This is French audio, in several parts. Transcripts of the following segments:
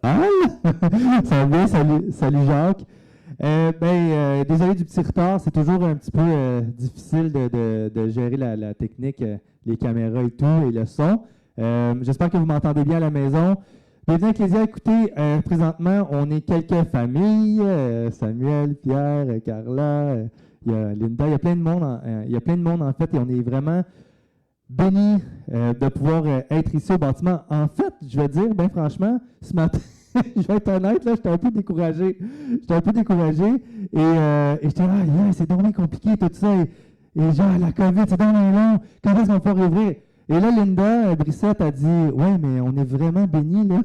Ah! Ça va bien, salut Jacques. Désolé du petit retard, c'est toujours un petit peu difficile de gérer la technique, les caméras et tout, et le son. J'espère que vous m'entendez bien à la maison. Bienvenue à Ecclésia. Écoutez, présentement, on est quelques familles, Samuel, Pierre, Carla, il y a Linda, il y a plein de monde, il y a plein de monde en fait, et on est vraiment bénis de pouvoir être ici au bâtiment. En fait, je vais dire, bien franchement, ce matin, je vais être honnête, là, j'étais un peu découragé. J'étais un peu découragé et j'étais là, yeah, c'est donc bien compliqué tout ça. Et genre, la COVID, c'est donc bien long. Quand est-ce qu'on va pouvoir ouvrir? Et là, Linda Brissette a dit, ouais, mais on est vraiment bénis, là.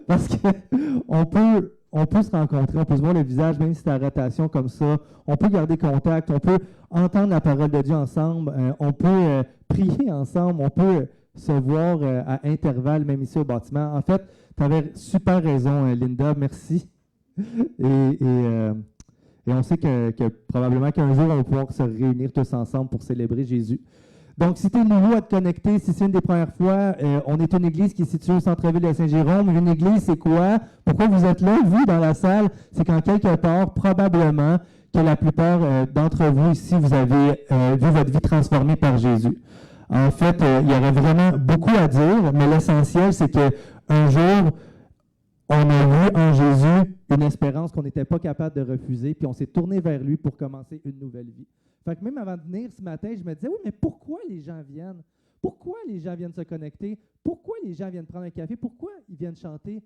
Parce qu'on peut se rencontrer, on peut se voir le visage, même si c'est à rotation comme ça. On peut garder contact, on peut entendre la parole de Dieu ensemble, on peut prier ensemble, on peut se voir à intervalles, même ici au bâtiment. En fait, tu avais super raison, Linda, merci. Et, et, euh, et on sait que probablement qu'un jour, on va pouvoir se réunir tous ensemble pour célébrer Jésus. Donc, si tu es nouveau à te connecter, si c'est une des premières fois, on est une église qui est située au centre-ville de Saint-Jérôme. Une église, c'est quoi? Pourquoi vous êtes là, vous, dans la salle? C'est qu'en quelque part, probablement, que la plupart d'entre vous ici, vous avez vu votre vie transformée par Jésus. En fait, il y aurait vraiment beaucoup à dire, mais l'essentiel, c'est qu'un jour, on a vu en Jésus une espérance qu'on n'était pas capable de refuser, puis on s'est tourné vers lui pour commencer une nouvelle vie. Fait que même avant de venir ce matin, je me disais, oui, mais pourquoi les gens viennent? Pourquoi les gens viennent se connecter? Pourquoi les gens viennent prendre un café? Pourquoi ils viennent chanter?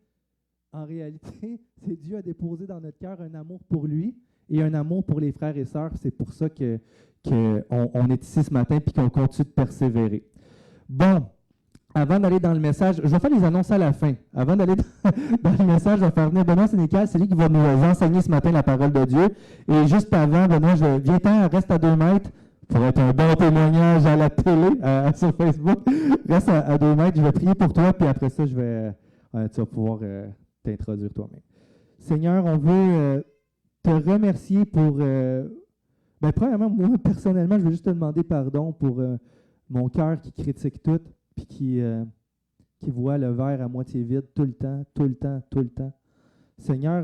En réalité, c'est Dieu a déposé dans notre cœur un amour pour lui et un amour pour les frères et sœurs. C'est pour ça qu'on est ici ce matin et qu'on continue de persévérer. Bon, avant d'aller dans le message, je vais faire les annonces à la fin. Avant d'aller dans le message, je vais faire venir Benoît Sénécal, c'est lui qui va nous enseigner ce matin la parole de Dieu. Et juste avant, Benoît, viens-t'en, reste à 2 mètres pour être un bon témoignage à la télé, sur Facebook. Reste à 2 mètres, je vais prier pour toi, puis après ça, tu vas pouvoir t'introduire toi-même. Seigneur, on veut te remercier pour... premièrement, moi, personnellement, je veux juste te demander pardon pour mon cœur qui critique tout, puis qui voit le verre à moitié vide tout le temps, tout le temps, tout le temps. Seigneur,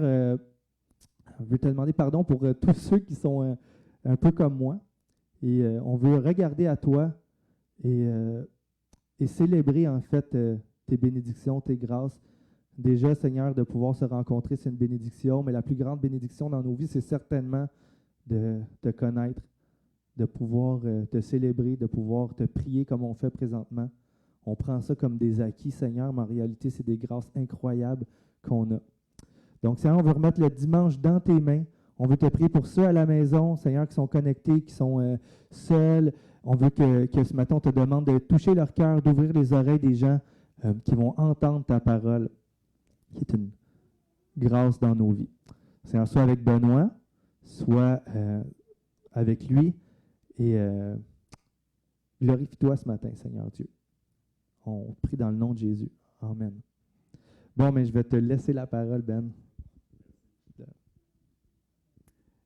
je veux te demander pardon pour tous ceux qui sont un peu comme moi. Et on veut regarder à toi et célébrer en fait tes bénédictions, tes grâces. Déjà, Seigneur, de pouvoir se rencontrer, c'est une bénédiction, mais la plus grande bénédiction dans nos vies, c'est certainement de te connaître, de pouvoir te célébrer, de pouvoir te prier comme on fait présentement. On prend ça comme des acquis, Seigneur, mais en réalité, c'est des grâces incroyables qu'on a. Donc, Seigneur, on veut remettre le dimanche dans tes mains. On veut te prier pour ceux à la maison, Seigneur, qui sont connectés, qui sont seuls. On veut que ce matin, on te demande de toucher leur cœur, d'ouvrir les oreilles des gens qui vont entendre ta parole, qui est une grâce dans nos vies. Seigneur, soit avec Benoît, soit avec lui. Et glorifie-toi ce matin, Seigneur Dieu. On prie dans le nom de Jésus. Amen. Bon, mais je vais te laisser la parole, Ben.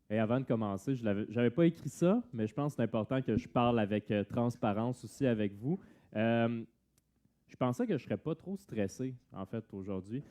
Et avant de commencer, je n'avais pas écrit ça, mais je pense que c'est important que je parle avec transparence aussi avec vous. Je pensais que je ne serais pas trop stressé, en fait, aujourd'hui.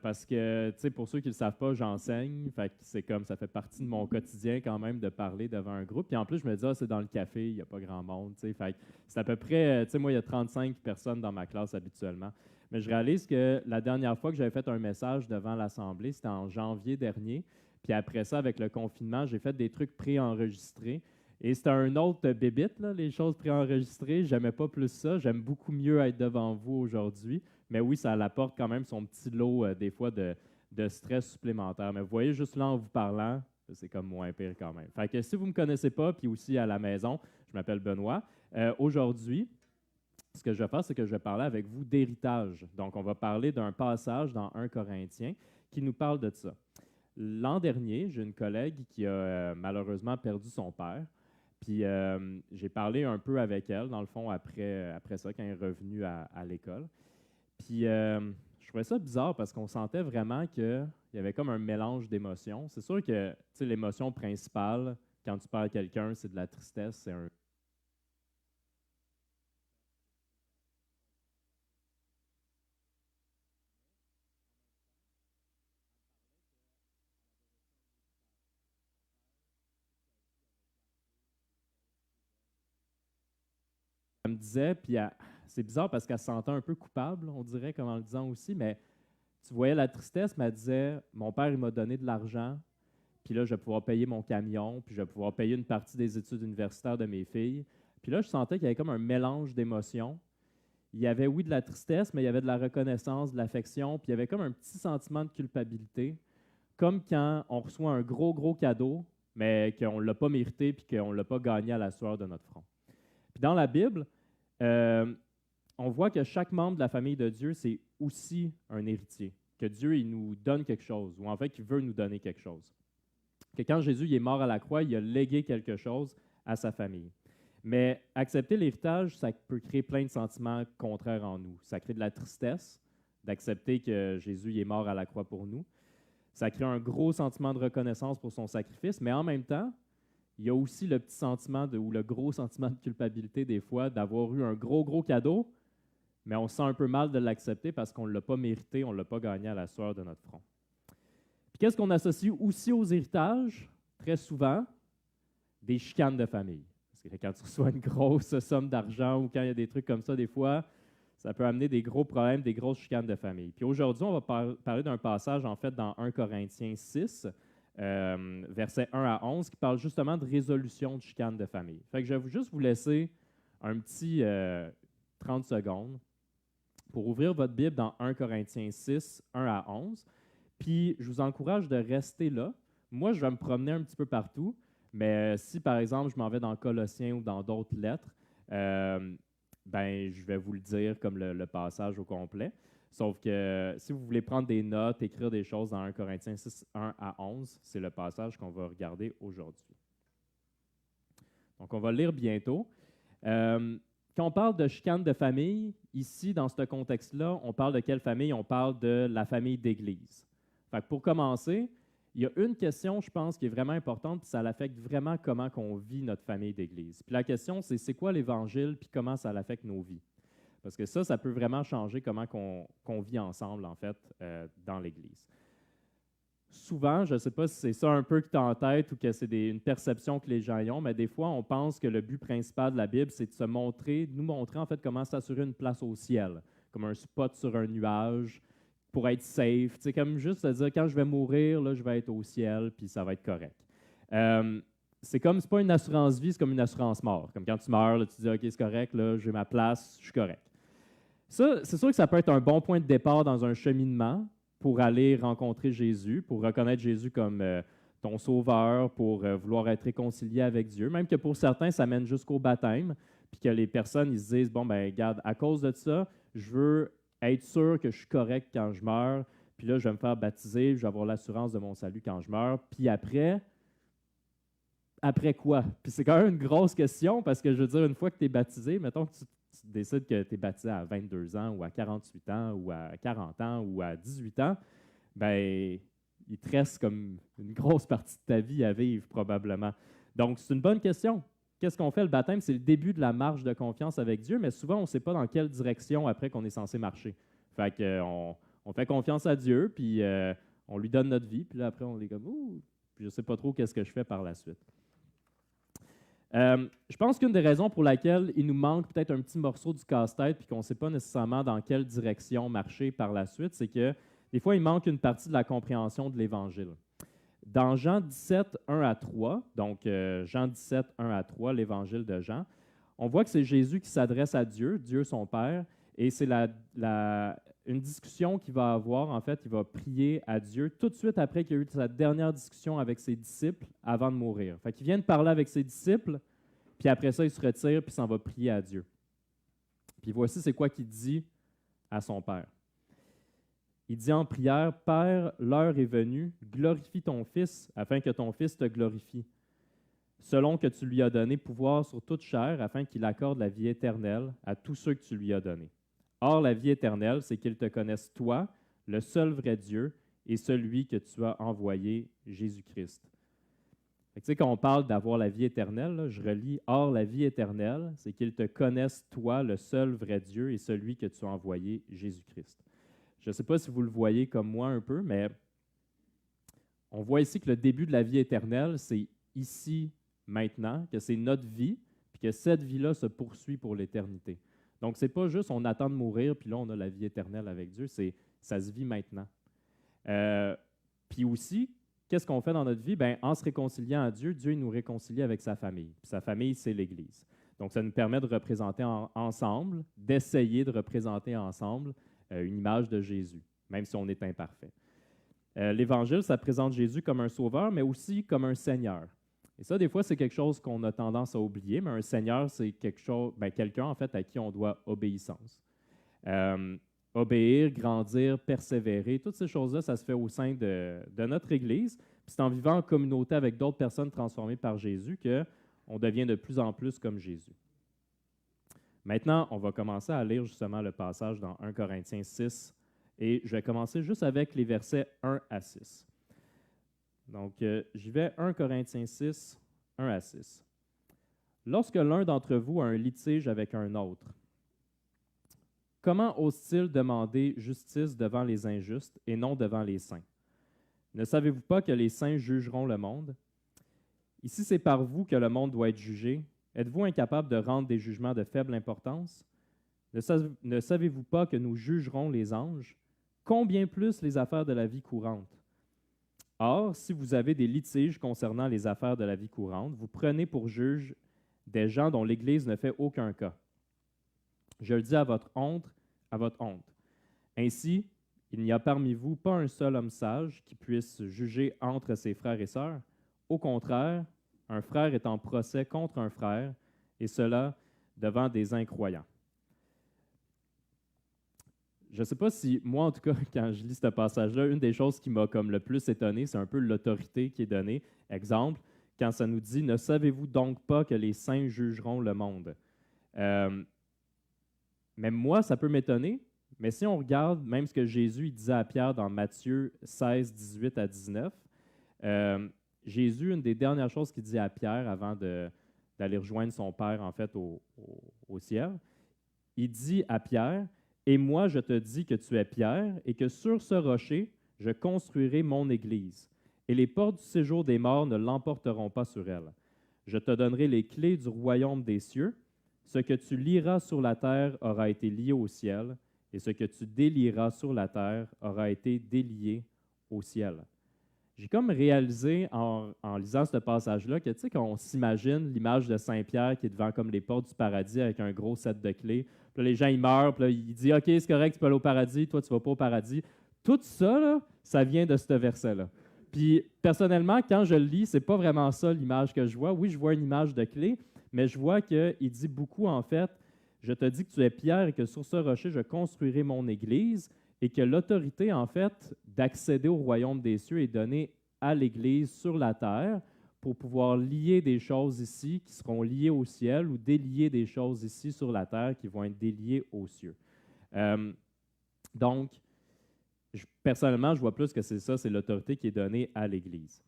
Parce que, tu sais, pour ceux qui ne le savent pas, j'enseigne. Fait que c'est comme, ça fait partie de mon quotidien quand même de parler devant un groupe. Puis en plus, je me dis, c'est dans le café, il n'y a pas grand monde. Tu sais, fait que c'est à peu près, tu sais, moi, il y a 35 personnes dans ma classe habituellement. Mais je réalise que la dernière fois que j'avais fait un message devant l'Assemblée, c'était en janvier dernier. Puis après ça, avec le confinement, j'ai fait des trucs préenregistrés. Et c'était un autre bébite, là, les choses préenregistrées. J'aimais pas plus ça. J'aime beaucoup mieux être devant vous aujourd'hui. Mais oui, ça apporte quand même son petit lot, des fois, de stress supplémentaire. Mais vous voyez, juste là, en vous parlant, c'est comme moins pire quand même. Fait que si vous ne me connaissez pas, puis aussi à la maison, je m'appelle Benoît. Aujourd'hui, ce que je vais faire, c'est que je vais parler avec vous d'héritage. Donc, on va parler d'un passage dans 1 Corinthiens qui nous parle de ça. L'an dernier, j'ai une collègue qui a malheureusement perdu son père. Puis j'ai parlé un peu avec elle, dans le fond, après ça, quand elle est revenue à l'école. Puis je trouvais ça bizarre parce qu'on sentait vraiment qu'il y avait comme un mélange d'émotions. C'est sûr que l'émotion principale, quand tu parles à quelqu'un, c'est de la tristesse, c'est un Elle me disait, puis c'est bizarre parce qu'elle se sentait un peu coupable, on dirait, comme en le disant aussi, mais tu voyais la tristesse, mais elle disait, mon père, il m'a donné de l'argent, puis là, je vais pouvoir payer mon camion, puis je vais pouvoir payer une partie des études universitaires de mes filles. Puis là, je sentais qu'il y avait comme un mélange d'émotions. Il y avait, oui, de la tristesse, mais il y avait de la reconnaissance, de l'affection, puis il y avait comme un petit sentiment de culpabilité, comme quand on reçoit un gros, gros cadeau, mais qu'on ne l'a pas mérité, puis qu'on ne l'a pas gagné à la sueur de notre front. Puis dans la Bible, on voit que chaque membre de la famille de Dieu, c'est aussi un héritier, que Dieu, il nous donne quelque chose, ou en fait, qu'il veut nous donner quelque chose. Que quand Jésus il est mort à la croix, il a légué quelque chose à sa famille. Mais accepter l'héritage, ça peut créer plein de sentiments contraires en nous. Ça crée de la tristesse d'accepter que Jésus il est mort à la croix pour nous. Ça crée un gros sentiment de reconnaissance pour son sacrifice, mais en même temps, il y a aussi le petit sentiment ou le gros sentiment de culpabilité des fois d'avoir eu un gros, gros cadeau, mais on se sent un peu mal de l'accepter parce qu'on ne l'a pas mérité, on ne l'a pas gagné à la sueur de notre front. Puis qu'est-ce qu'on associe aussi aux héritages? Très souvent, des chicanes de famille. Parce que quand tu reçois une grosse somme d'argent ou quand il y a des trucs comme ça, des fois, ça peut amener des gros problèmes, des grosses chicanes de famille. Puis aujourd'hui, on va parler d'un passage, en fait, dans 1 Corinthiens 6, versets 1 à 11, qui parle justement de résolution de chicanes de famille. Fait que je vais juste vous laisser un petit 30 secondes pour ouvrir votre Bible dans 1 Corinthiens 6, 1 à 11. Puis, je vous encourage de rester là. Moi, je vais me promener un petit peu partout, mais si, par exemple, je m'en vais dans Colossiens ou dans d'autres lettres, je vais vous le dire comme le passage au complet. Sauf que si vous voulez prendre des notes, écrire des choses dans 1 Corinthiens 6, 1 à 11, c'est le passage qu'on va regarder aujourd'hui. Donc, on va le lire bientôt. Quand on parle de chicane de famille, ici, dans ce contexte-là, on parle de quelle famille? On parle de la famille d'Église. Fait que pour commencer, il y a une question, je pense, qui est vraiment importante, puis ça l'affecte vraiment comment on vit notre famille d'Église. Puis la question, c'est quoi l'Évangile, puis comment ça l'affecte nos vies? Parce que ça peut vraiment changer comment qu'on vit ensemble, en fait, dans l'Église. Souvent, je ne sais pas si c'est ça un peu que tu as en tête ou que c'est une perception que les gens ont, mais des fois, on pense que le but principal de la Bible, c'est de nous montrer en fait comment s'assurer une place au ciel, comme un spot sur un nuage, pour être safe. C'est comme juste se dire, quand je vais mourir, là, je vais être au ciel, puis ça va être correct. C'est pas une assurance vie, c'est comme une assurance mort. Comme quand tu meurs, là, tu dis, OK, c'est correct, là, j'ai ma place, je suis correct. Ça, c'est sûr que ça peut être un bon point de départ dans un cheminement pour aller rencontrer Jésus, pour reconnaître Jésus comme ton sauveur, pour vouloir être réconcilié avec Dieu. Même que pour certains, ça mène jusqu'au baptême, puis que les personnes, ils se disent, bon, ben regarde, à cause de ça, je veux être sûr que je suis correct quand je meurs, puis là, je vais me faire baptiser, je vais avoir l'assurance de mon salut quand je meurs, puis après quoi? Puis c'est quand même une grosse question, parce que je veux dire, une fois que tu es baptisé, mettons que tu décides que tu es baptisé à 22 ans, ou à 48 ans, ou à 40 ans, ou à 18 ans, ben il te reste comme une grosse partie de ta vie à vivre, probablement. Donc, c'est une bonne question. Qu'est-ce qu'on fait? Le baptême, c'est le début de la marche de confiance avec Dieu, mais souvent, on ne sait pas dans quelle direction après qu'on est censé marcher. Fait qu'on on fait confiance à Dieu, puis on lui donne notre vie, puis là, après, on est comme, ouh, puis je ne sais pas trop qu'est-ce que je fais par la suite. Je pense qu'une des raisons pour laquelle il nous manque peut-être un petit morceau du casse-tête, puis qu'on ne sait pas nécessairement dans quelle direction marcher par la suite, c'est que des fois, il manque une partie de la compréhension de l'Évangile. Dans Jean 17, 1 à 3, donc Jean 17, 1 à 3, l'Évangile de Jean, on voit que c'est Jésus qui s'adresse à Dieu, Dieu son Père, et c'est une discussion qu'il va avoir. En fait, il va prier à Dieu tout de suite après qu'il a eu sa dernière discussion avec ses disciples avant de mourir. Fait qu'il vient de parler avec ses disciples, puis après ça, il se retire, puis s'en va prier à Dieu. Puis voici c'est quoi qu'il dit à son Père. Il dit en prière, « Père, l'heure est venue, glorifie ton Fils, afin que ton Fils te glorifie, selon que tu lui as donné pouvoir sur toute chair, afin qu'il accorde la vie éternelle à tous ceux que tu lui as donnés. Or, la vie éternelle, c'est qu'ils te connaissent toi, le seul vrai Dieu, et celui que tu as envoyé, Jésus-Christ. » Tu sais, quand on parle d'avoir la vie éternelle, là, je relis, « Or, la vie éternelle, c'est qu'ils te connaissent toi, le seul vrai Dieu, et celui que tu as envoyé, Jésus-Christ. » Je ne sais pas si vous le voyez comme moi un peu, mais on voit ici que le début de la vie éternelle, c'est ici, maintenant, que c'est notre vie, puis que cette vie-là se poursuit pour l'éternité. Donc, ce n'est pas juste on attend de mourir, puis là, on a la vie éternelle avec Dieu, ça se vit maintenant. Puis aussi, qu'est-ce qu'on fait dans notre vie? Bien, en se réconciliant à Dieu, Dieu nous réconcilie avec sa famille. Puis sa famille, c'est l'Église. Donc, ça nous permet de représenter ensemble, d'essayer de représenter ensemble une image de Jésus, même si on est imparfait. L'Évangile, ça présente Jésus comme un sauveur, mais aussi comme un Seigneur. Et ça, des fois, c'est quelque chose qu'on a tendance à oublier, mais un Seigneur, c'est quelqu'un, en fait, à qui on doit obéissance. Obéir, grandir, persévérer, toutes ces choses-là, ça se fait au sein de notre Église. Puis c'est en vivant en communauté avec d'autres personnes transformées par Jésus qu'on devient de plus en plus comme Jésus. Maintenant, on va commencer à lire justement le passage dans 1 Corinthiens 6, et je vais commencer juste avec les versets 1 à 6. Donc, j'y vais 1 Corinthiens 6, 1 à 6. Lorsque l'un d'entre vous a un litige avec un autre, comment ose-t-il demander justice devant les injustes et non devant les saints? Ne savez-vous pas que les saints jugeront le monde? Ici, c'est par vous que le monde doit être jugé. Êtes-vous incapable de rendre des jugements de faible importance? Ne savez-vous pas que nous jugerons les anges? Combien plus les affaires de la vie courante? Or, si vous avez des litiges concernant les affaires de la vie courante, vous prenez pour juge des gens dont l'Église ne fait aucun cas. Je le dis à votre honte, à votre honte. Ainsi, il n'y a parmi vous pas un seul homme sage qui puisse juger entre ses frères et sœurs. Au contraire, un frère est en procès contre un frère, et cela devant des incroyants. Je ne sais pas si, moi en tout cas, quand je lis ce passage-là, une des choses qui m'a comme le plus étonné, c'est un peu l'autorité qui est donnée. Exemple, quand ça nous dit « Ne savez-vous donc pas que les saints jugeront le monde? » Même moi, ça peut m'étonner, mais si on regarde même ce que Jésus disait à Pierre dans Matthieu 16, 18 à 19, Jésus, une des dernières choses qu'il dit à Pierre avant d'aller rejoindre son Père, en fait, au ciel, il dit à Pierre, « Et moi, je te dis que tu es Pierre, et que sur ce rocher, je construirai mon Église, et les portes du séjour des morts ne l'emporteront pas sur elle. Je te donnerai les clés du royaume des cieux. Ce que tu lieras sur la terre aura été lié au ciel, et ce que tu délieras sur la terre aura été délié au ciel. » J'ai comme réalisé en lisant ce passage-là que, tu sais, quand on s'imagine l'image de Saint-Pierre qui est devant comme les portes du paradis avec un gros set de clés, puis là, les gens, ils meurent, puis là, il dit « OK, c'est correct, tu peux aller au paradis, toi, tu ne vas pas au paradis. » Tout ça, là, ça vient de ce verset-là. Puis, personnellement, quand je le lis, c'est pas vraiment ça l'image que je vois. Oui, je vois une image de clé, mais je vois qu'il dit beaucoup, en fait, « Je te dis que tu es Pierre et que sur ce rocher, je construirai mon Église. » Et que l'autorité, en fait, d'accéder au royaume des cieux est donnée à l'Église sur la terre pour pouvoir lier des choses ici qui seront liées au ciel ou délier des choses ici sur la terre qui vont être déliées aux cieux. Donc, personnellement, je vois plus que c'est ça, c'est l'autorité qui est donnée à l'Église.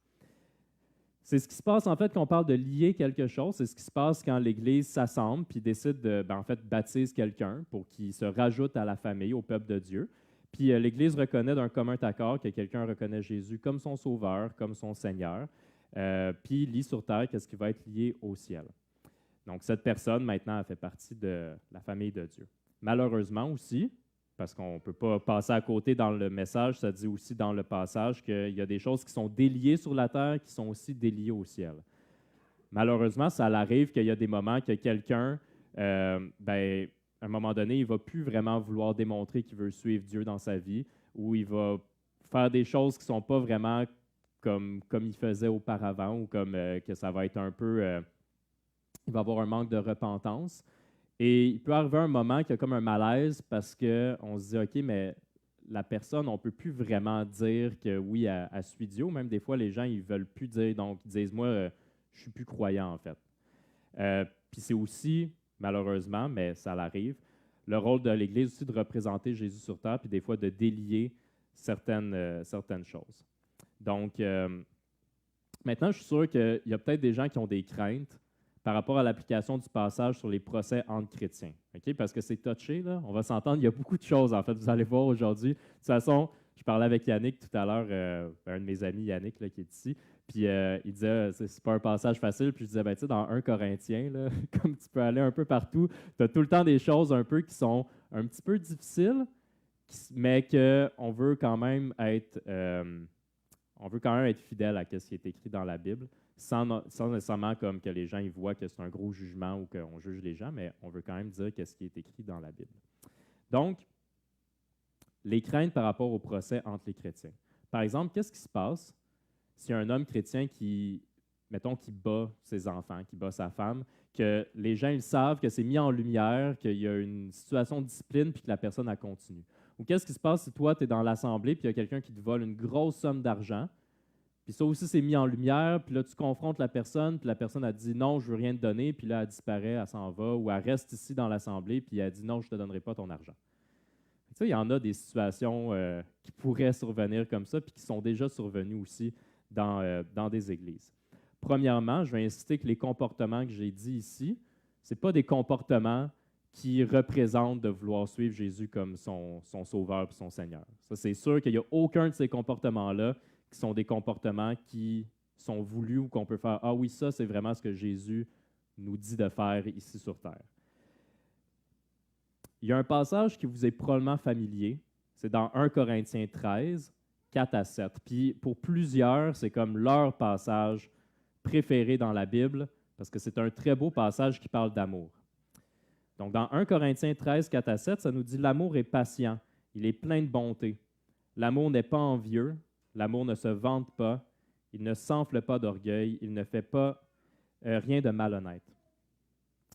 C'est ce qui se passe, en fait, quand on parle de lier quelque chose, c'est ce qui se passe quand l'Église s'assemble puis décide de, en fait, baptiser quelqu'un pour qu'il se rajoute à la famille, au peuple de Dieu. Puis l'Église reconnaît d'un commun accord que quelqu'un reconnaît Jésus comme son sauveur, comme son Seigneur, puis lie sur terre qu'est-ce qui va être lié au ciel. Donc, cette personne, maintenant, elle fait partie de la famille de Dieu. Malheureusement aussi, parce qu'on ne peut pas passer à côté dans le message, ça dit aussi dans le passage qu'il y a des choses qui sont déliées sur la terre qui sont aussi déliées au ciel. Malheureusement, ça arrive qu'il y a des moments que quelqu'un, à un moment donné, il ne va plus vraiment vouloir démontrer qu'il veut suivre Dieu dans sa vie, ou il va faire des choses qui ne sont pas vraiment comme il faisait auparavant, ou comme que ça va être un peu... il va avoir un manque de repentance. Et il peut arriver un moment qu'il y a comme un malaise parce qu'on se dit, OK, mais la personne, on ne peut plus vraiment dire que oui, elle suit Dieu. Même des fois, les gens, ils ne veulent plus dire, donc ils disent, moi, je ne suis plus croyant, en fait. Puis c'est aussi, malheureusement, mais ça l'arrive, le rôle de l'Église aussi de représenter Jésus sur terre, puis des fois de délier certaines choses. Donc, maintenant, je suis sûr qu'il y a peut-être des gens qui ont des craintes par rapport à l'application du passage sur les procès entre chrétiens. Okay? Parce que c'est touché, là. On va s'entendre, il y a beaucoup de choses, en fait, vous allez voir aujourd'hui. De toute façon, je parlais avec Yannick tout à l'heure, un de mes amis, Yannick, là, qui est ici, Puis il disait, c'est pas un passage facile. Puis je disais, ben, tu sais, dans 1 Corinthiens, là, comme tu peux aller un peu partout, tu as tout le temps des choses un peu qui sont un petit peu difficiles, mais qu'on veut quand même être, fidèle à ce qui est écrit dans la Bible, sans nécessairement comme que les gens ils voient que c'est un gros jugement ou qu'on juge les gens, mais on veut quand même dire ce qui est écrit dans la Bible. Donc, les craintes par rapport au procès entre les chrétiens. Par exemple, qu'est-ce qui se passe s'il y a un homme chrétien qui, mettons, qui bat ses enfants, qui bat sa femme, que les gens ils savent que c'est mis en lumière, qu'il y a une situation de discipline puis que la personne a continue. Ou qu'est-ce qui se passe si toi, tu es dans l'assemblée puis il y a quelqu'un qui te vole une grosse somme d'argent, puis ça aussi, c'est mis en lumière, puis là, tu confrontes la personne, puis la personne a dit non, je veux rien te donner, puis là, elle disparaît, elle s'en va, ou elle reste ici dans l'assemblée, puis elle dit non, je ne te donnerai pas ton argent. Ça, il y en a des situations qui pourraient survenir comme ça, puis qui sont déjà survenues aussi dans des églises. Premièrement, je vais insister que les comportements que j'ai dit ici, ce n'est pas des comportements qui représentent de vouloir suivre Jésus comme son sauveur et son Seigneur. Ça, c'est sûr qu'il n'y a aucun de ces comportements-là qui sont des comportements qui sont voulus ou qu'on peut faire « Ah oui, ça, c'est vraiment ce que Jésus nous dit de faire ici sur terre. » Il y a un passage qui vous est probablement familier, c'est dans 1 Corinthiens 13, 4 à 7. Puis pour plusieurs, c'est comme leur passage préféré dans la Bible, parce que c'est un très beau passage qui parle d'amour. Donc dans 1 Corinthiens 13, 4 à 7, ça nous dit « L'amour est patient, il est plein de bonté. L'amour n'est pas envieux, l'amour ne se vante pas, il ne s'enfle pas d'orgueil, il ne fait pas rien de malhonnête.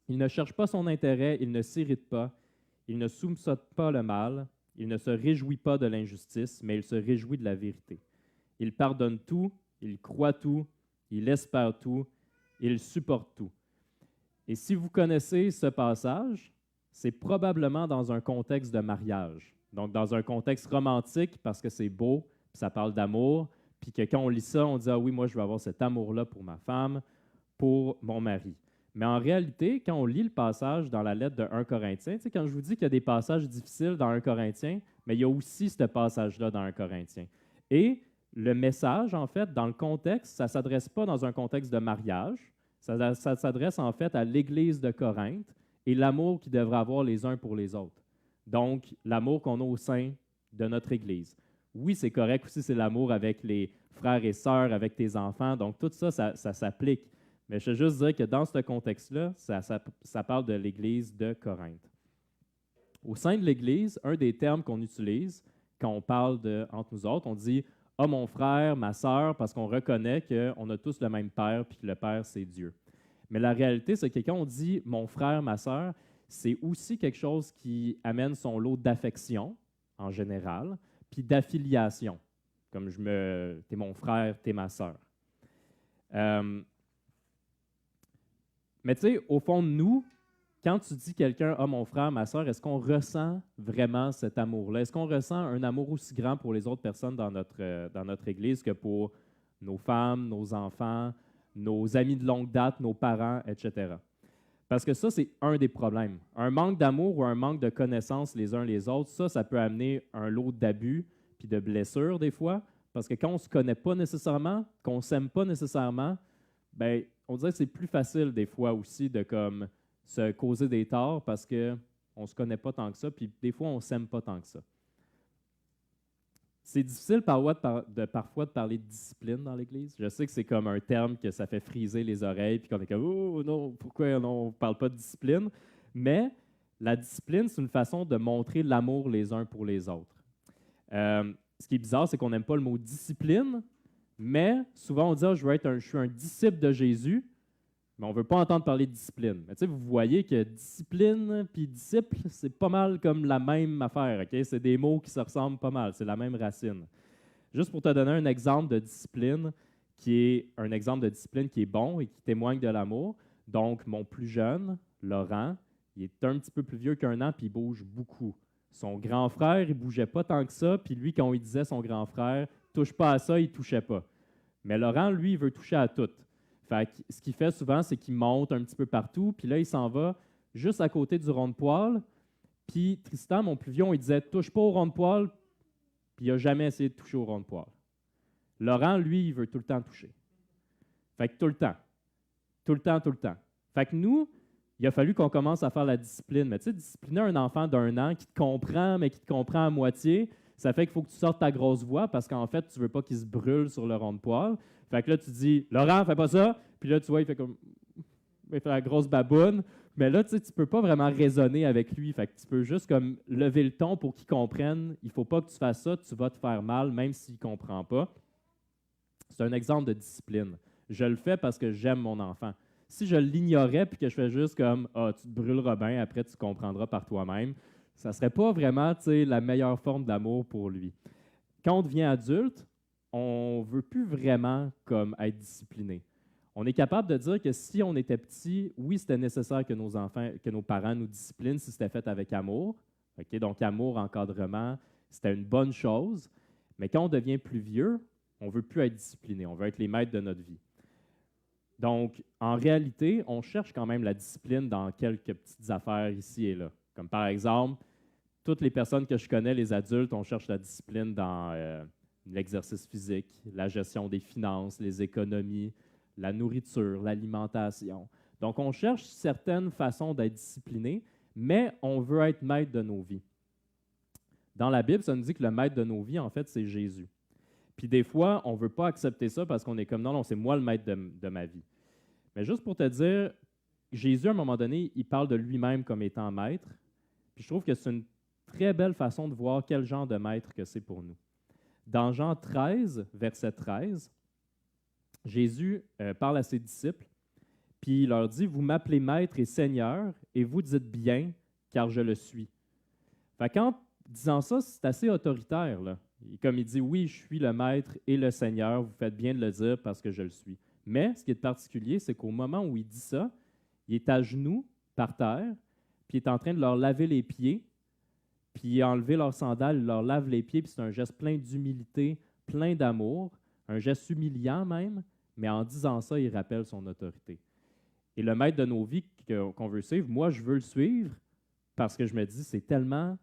Il ne cherche pas son intérêt, il ne s'irrite pas, il ne soupçonne pas le mal, il ne se réjouit pas de l'injustice, mais il se réjouit de la vérité. Il pardonne tout, il croit tout, il espère tout, il supporte tout. » Et si vous connaissez ce passage, c'est probablement dans un contexte de mariage. Donc, dans un contexte romantique, parce que c'est beau, puis ça parle d'amour, puis que quand on lit ça, on dit « Ah oui, moi, je veux avoir cet amour-là pour ma femme, pour mon mari. » Mais en réalité, quand on lit le passage dans la lettre de 1 Corinthien, tu sais, quand je vous dis qu'il y a des passages difficiles dans 1 Corinthien, mais il y a aussi ce passage-là dans 1 Corinthien. Et le message, en fait, dans le contexte, ça ne s'adresse pas dans un contexte de mariage, ça s'adresse en fait à l'Église de Corinthe et l'amour qu'ils devraient avoir les uns pour les autres. Donc, l'amour qu'on a au sein de notre Église. Oui, c'est correct aussi, c'est l'amour avec les frères et sœurs, avec tes enfants. Donc, tout ça, ça s'applique. Mais je veux juste dire que dans ce contexte-là, ça parle de l'Église de Corinthe. Au sein de l'Église, un des termes qu'on utilise quand on parle entre nous autres, on dit « Ah, mon frère, ma sœur », parce qu'on reconnaît qu'on a tous le même Père, puis que le Père, c'est Dieu. Mais la réalité, c'est que quand on dit « mon frère, ma sœur », c'est aussi quelque chose qui amène son lot d'affection, en général, puis d'affiliation, comme t'es mon frère, t'es ma sœur. Mais tu sais, au fond de nous, quand tu dis quelqu'un « Ah, mon frère, ma sœur », est-ce qu'on ressent vraiment cet amour-là? Est-ce qu'on ressent un amour aussi grand pour les autres personnes dans notre Église que pour nos femmes, nos enfants, nos amis de longue date, nos parents, etc.? Parce que ça, c'est un des problèmes. Un manque d'amour ou un manque de connaissance les uns les autres, ça peut amener un lot d'abus puis de blessures des fois, parce que quand on ne se connaît pas nécessairement, qu'on ne s'aime pas nécessairement, bien, on dirait que c'est plus facile des fois aussi de comme se causer des torts parce qu'on ne se connaît pas tant que ça, puis des fois, on ne s'aime pas tant que ça. C'est difficile parfois de parler de discipline dans l'Église. Je sais que c'est comme un terme que ça fait friser les oreilles, puis qu'on est comme « Oh non, pourquoi on ne parle pas de discipline? » Mais la discipline, c'est une façon de montrer l'amour les uns pour les autres. Ce qui est bizarre, c'est qu'on n'aime pas le mot « discipline », mais souvent on dit « je suis un disciple de Jésus », mais on ne veut pas entendre parler de discipline. Mais vous voyez que discipline puis disciple, c'est pas mal comme la même affaire. Okay? C'est des mots qui se ressemblent pas mal, c'est la même racine. Juste pour te donner un exemple de discipline qui est bon et qui témoigne de l'amour. Donc, mon plus jeune, Laurent, il est un petit peu plus vieux qu'1 an puis il bouge beaucoup. Son grand frère, il ne bougeait pas tant que ça, puis lui, quand on lui disait son grand frère, « touche pas à ça », il ne touchait pas. Mais Laurent, lui, il veut toucher à tout. Fait que ce qu'il fait souvent, c'est qu'il monte un petit peu partout, puis là, il s'en va juste à côté du rond de poêle. Puis Tristan, mon plus vieux, il disait « touche pas au rond de poêle », puis il n'a jamais essayé de toucher au rond de poêle. Laurent, lui, il veut tout le temps toucher. Fait que tout le temps. Tout le temps, tout le temps. Fait que nous, il a fallu qu'on commence à faire la discipline. Mais tu sais, discipliner un enfant d'1 an qui te comprend, mais qui te comprend à moitié, ça fait qu'il faut que tu sortes ta grosse voix parce qu'en fait, tu ne veux pas qu'il se brûle sur le rond de poil. Fait que là, tu dis, Laurent, fais pas ça. Puis là, tu vois, il fait comme. Il fait la grosse baboune. Mais là, tu sais, tu peux pas vraiment raisonner avec lui. Fait que tu peux juste comme lever le ton pour qu'il comprenne. Il faut pas que tu fasses ça, tu vas te faire mal, même s'il ne comprend pas. C'est un exemple de discipline. Je le fais parce que j'aime mon enfant. Si je l'ignorais puis que je fais juste comme ah, tu te brûleras bien, après tu comprendras par toi-même, ça ne serait pas vraiment la meilleure forme d'amour pour lui. Quand on devient adulte, on ne veut plus vraiment comme être discipliné. On est capable de dire que si on était petit, oui, c'était nécessaire que nos enfants, que nos parents nous disciplinent si c'était fait avec amour. Okay? Donc, amour, encadrement, c'était une bonne chose. Mais quand on devient plus vieux, on ne veut plus être discipliné, on veut être les maîtres de notre vie. Donc, en réalité, on cherche quand même la discipline dans quelques petites affaires ici et là. Comme par exemple, toutes les personnes que je connais, les adultes, on cherche la discipline dans l'exercice physique, la gestion des finances, les économies, la nourriture, l'alimentation. Donc, on cherche certaines façons d'être discipliné, mais on veut être maître de nos vies. Dans la Bible, ça nous dit que le maître de nos vies, en fait, c'est Jésus. Puis des fois, on ne veut pas accepter ça parce qu'on est comme non, c'est moi le maître de ma vie. Mais juste pour te dire, Jésus, à un moment donné, il parle de lui-même comme étant maître. Puis je trouve que c'est une très belle façon de voir quel genre de maître que c'est pour nous. Dans Jean 13, verset 13, Jésus parle à ses disciples, puis il leur dit, « Vous m'appelez maître et seigneur, et vous dites bien, car je le suis. » Fait qu'en disant ça, c'est assez autoritaire, là. Comme il dit, oui, je suis le maître et le seigneur, vous faites bien de le dire parce que je le suis. Mais ce qui est particulier, c'est qu'au moment où il dit ça, il est à genoux par terre, puis il est en train de leur laver les pieds, puis il a enlevé leurs sandales, il leur lave les pieds, puis c'est un geste plein d'humilité, plein d'amour, un geste humiliant même, mais en disant ça, il rappelle son autorité. Et le maître de nos vies qu'on veut suivre, moi, je veux le suivre parce que je me dis, c'est tellement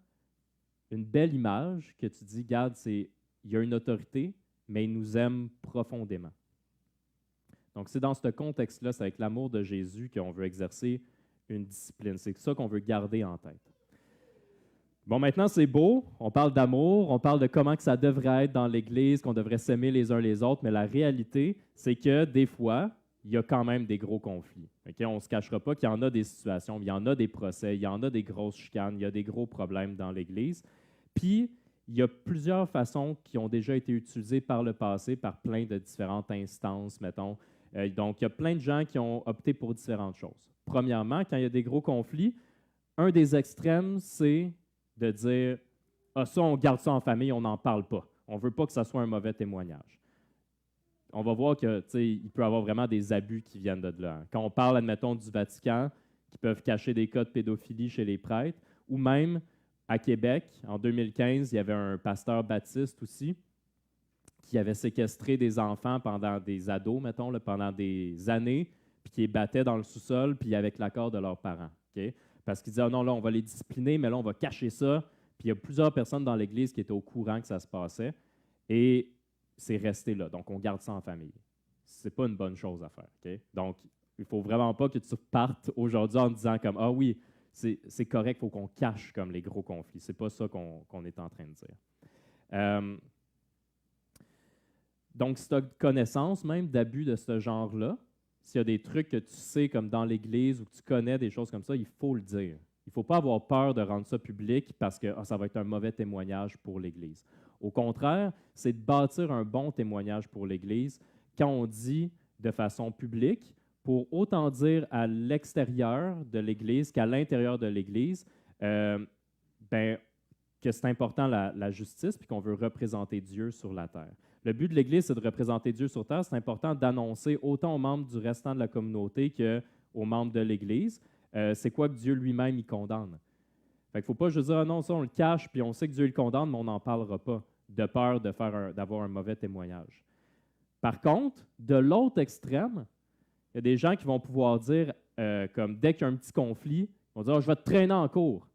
une belle image que tu dis, regarde, il y a une autorité, mais il nous aime profondément. Donc, c'est dans ce contexte-là, c'est avec l'amour de Jésus qu'on veut exercer une discipline. C'est ça qu'on veut garder en tête. Bon, maintenant, c'est beau. On parle d'amour, on parle de comment que ça devrait être dans l'Église, qu'on devrait s'aimer les uns les autres, mais la réalité, c'est que des fois, il y a quand même des gros conflits. Okay? On ne se cachera pas qu'il y en a des situations, il y en a des procès, il y en a des grosses chicanes, il y a des gros problèmes dans l'Église. Puis, il y a plusieurs façons qui ont déjà été utilisées par le passé par plein de différentes instances, mettons. Donc, il y a plein de gens qui ont opté pour différentes choses. Premièrement, quand il y a des gros conflits, un des extrêmes, c'est de dire « Ah, ça, on garde ça en famille, on n'en parle pas. On ne veut pas que ça soit un mauvais témoignage. » On va voir qu'il peut y avoir vraiment des abus qui viennent de là. Quand on parle, admettons, du Vatican, qui peuvent cacher des cas de pédophilie chez les prêtres, ou même à Québec, en 2015, il y avait un pasteur baptiste aussi qui avait séquestré des enfants pendant des ados, mettons, là, pendant des années, puis qui les battait dans le sous-sol, puis avec l'accord de leurs parents. Okay? Parce qu'ils disaient, oh non, là, on va les discipliner, mais là, on va cacher ça. Puis il y a plusieurs personnes dans l'Église qui étaient au courant que ça se passait. Et c'est resté là. Donc, on garde ça en famille. C'est pas une bonne chose à faire. Okay? Donc, il ne faut vraiment pas que tu partes aujourd'hui en disant comme, ah oui, c'est correct, il faut qu'on cache comme les gros conflits. C'est pas ça qu'on est en train de dire. Donc, si tu as connaissance même d'abus de ce genre-là, s'il y a des trucs que tu sais comme dans l'Église ou que tu connais des choses comme ça, il faut le dire. Il ne faut pas avoir peur de rendre ça public parce que ça va être un mauvais témoignage pour l'Église. Au contraire, c'est de bâtir un bon témoignage pour l'Église quand on dit de façon publique, pour autant dire à l'extérieur de l'Église qu'à l'intérieur de l'Église, que c'est important la justice puis qu'on veut représenter Dieu sur la terre. Le but de l'Église, c'est de représenter Dieu sur terre. C'est important d'annoncer autant aux membres du restant de la communauté qu'aux membres de l'Église. C'est quoi que Dieu lui-même y condamne. Fait qu'il ne faut pas juste dire, ah non, ça on le cache, puis on sait que Dieu le condamne, mais on n'en parlera pas, de peur d'avoir un mauvais témoignage. Par contre, de l'autre extrême, il y a des gens qui vont pouvoir dire, comme dès qu'il y a un petit conflit, ils vont dire, oh, je vais te traîner en cours.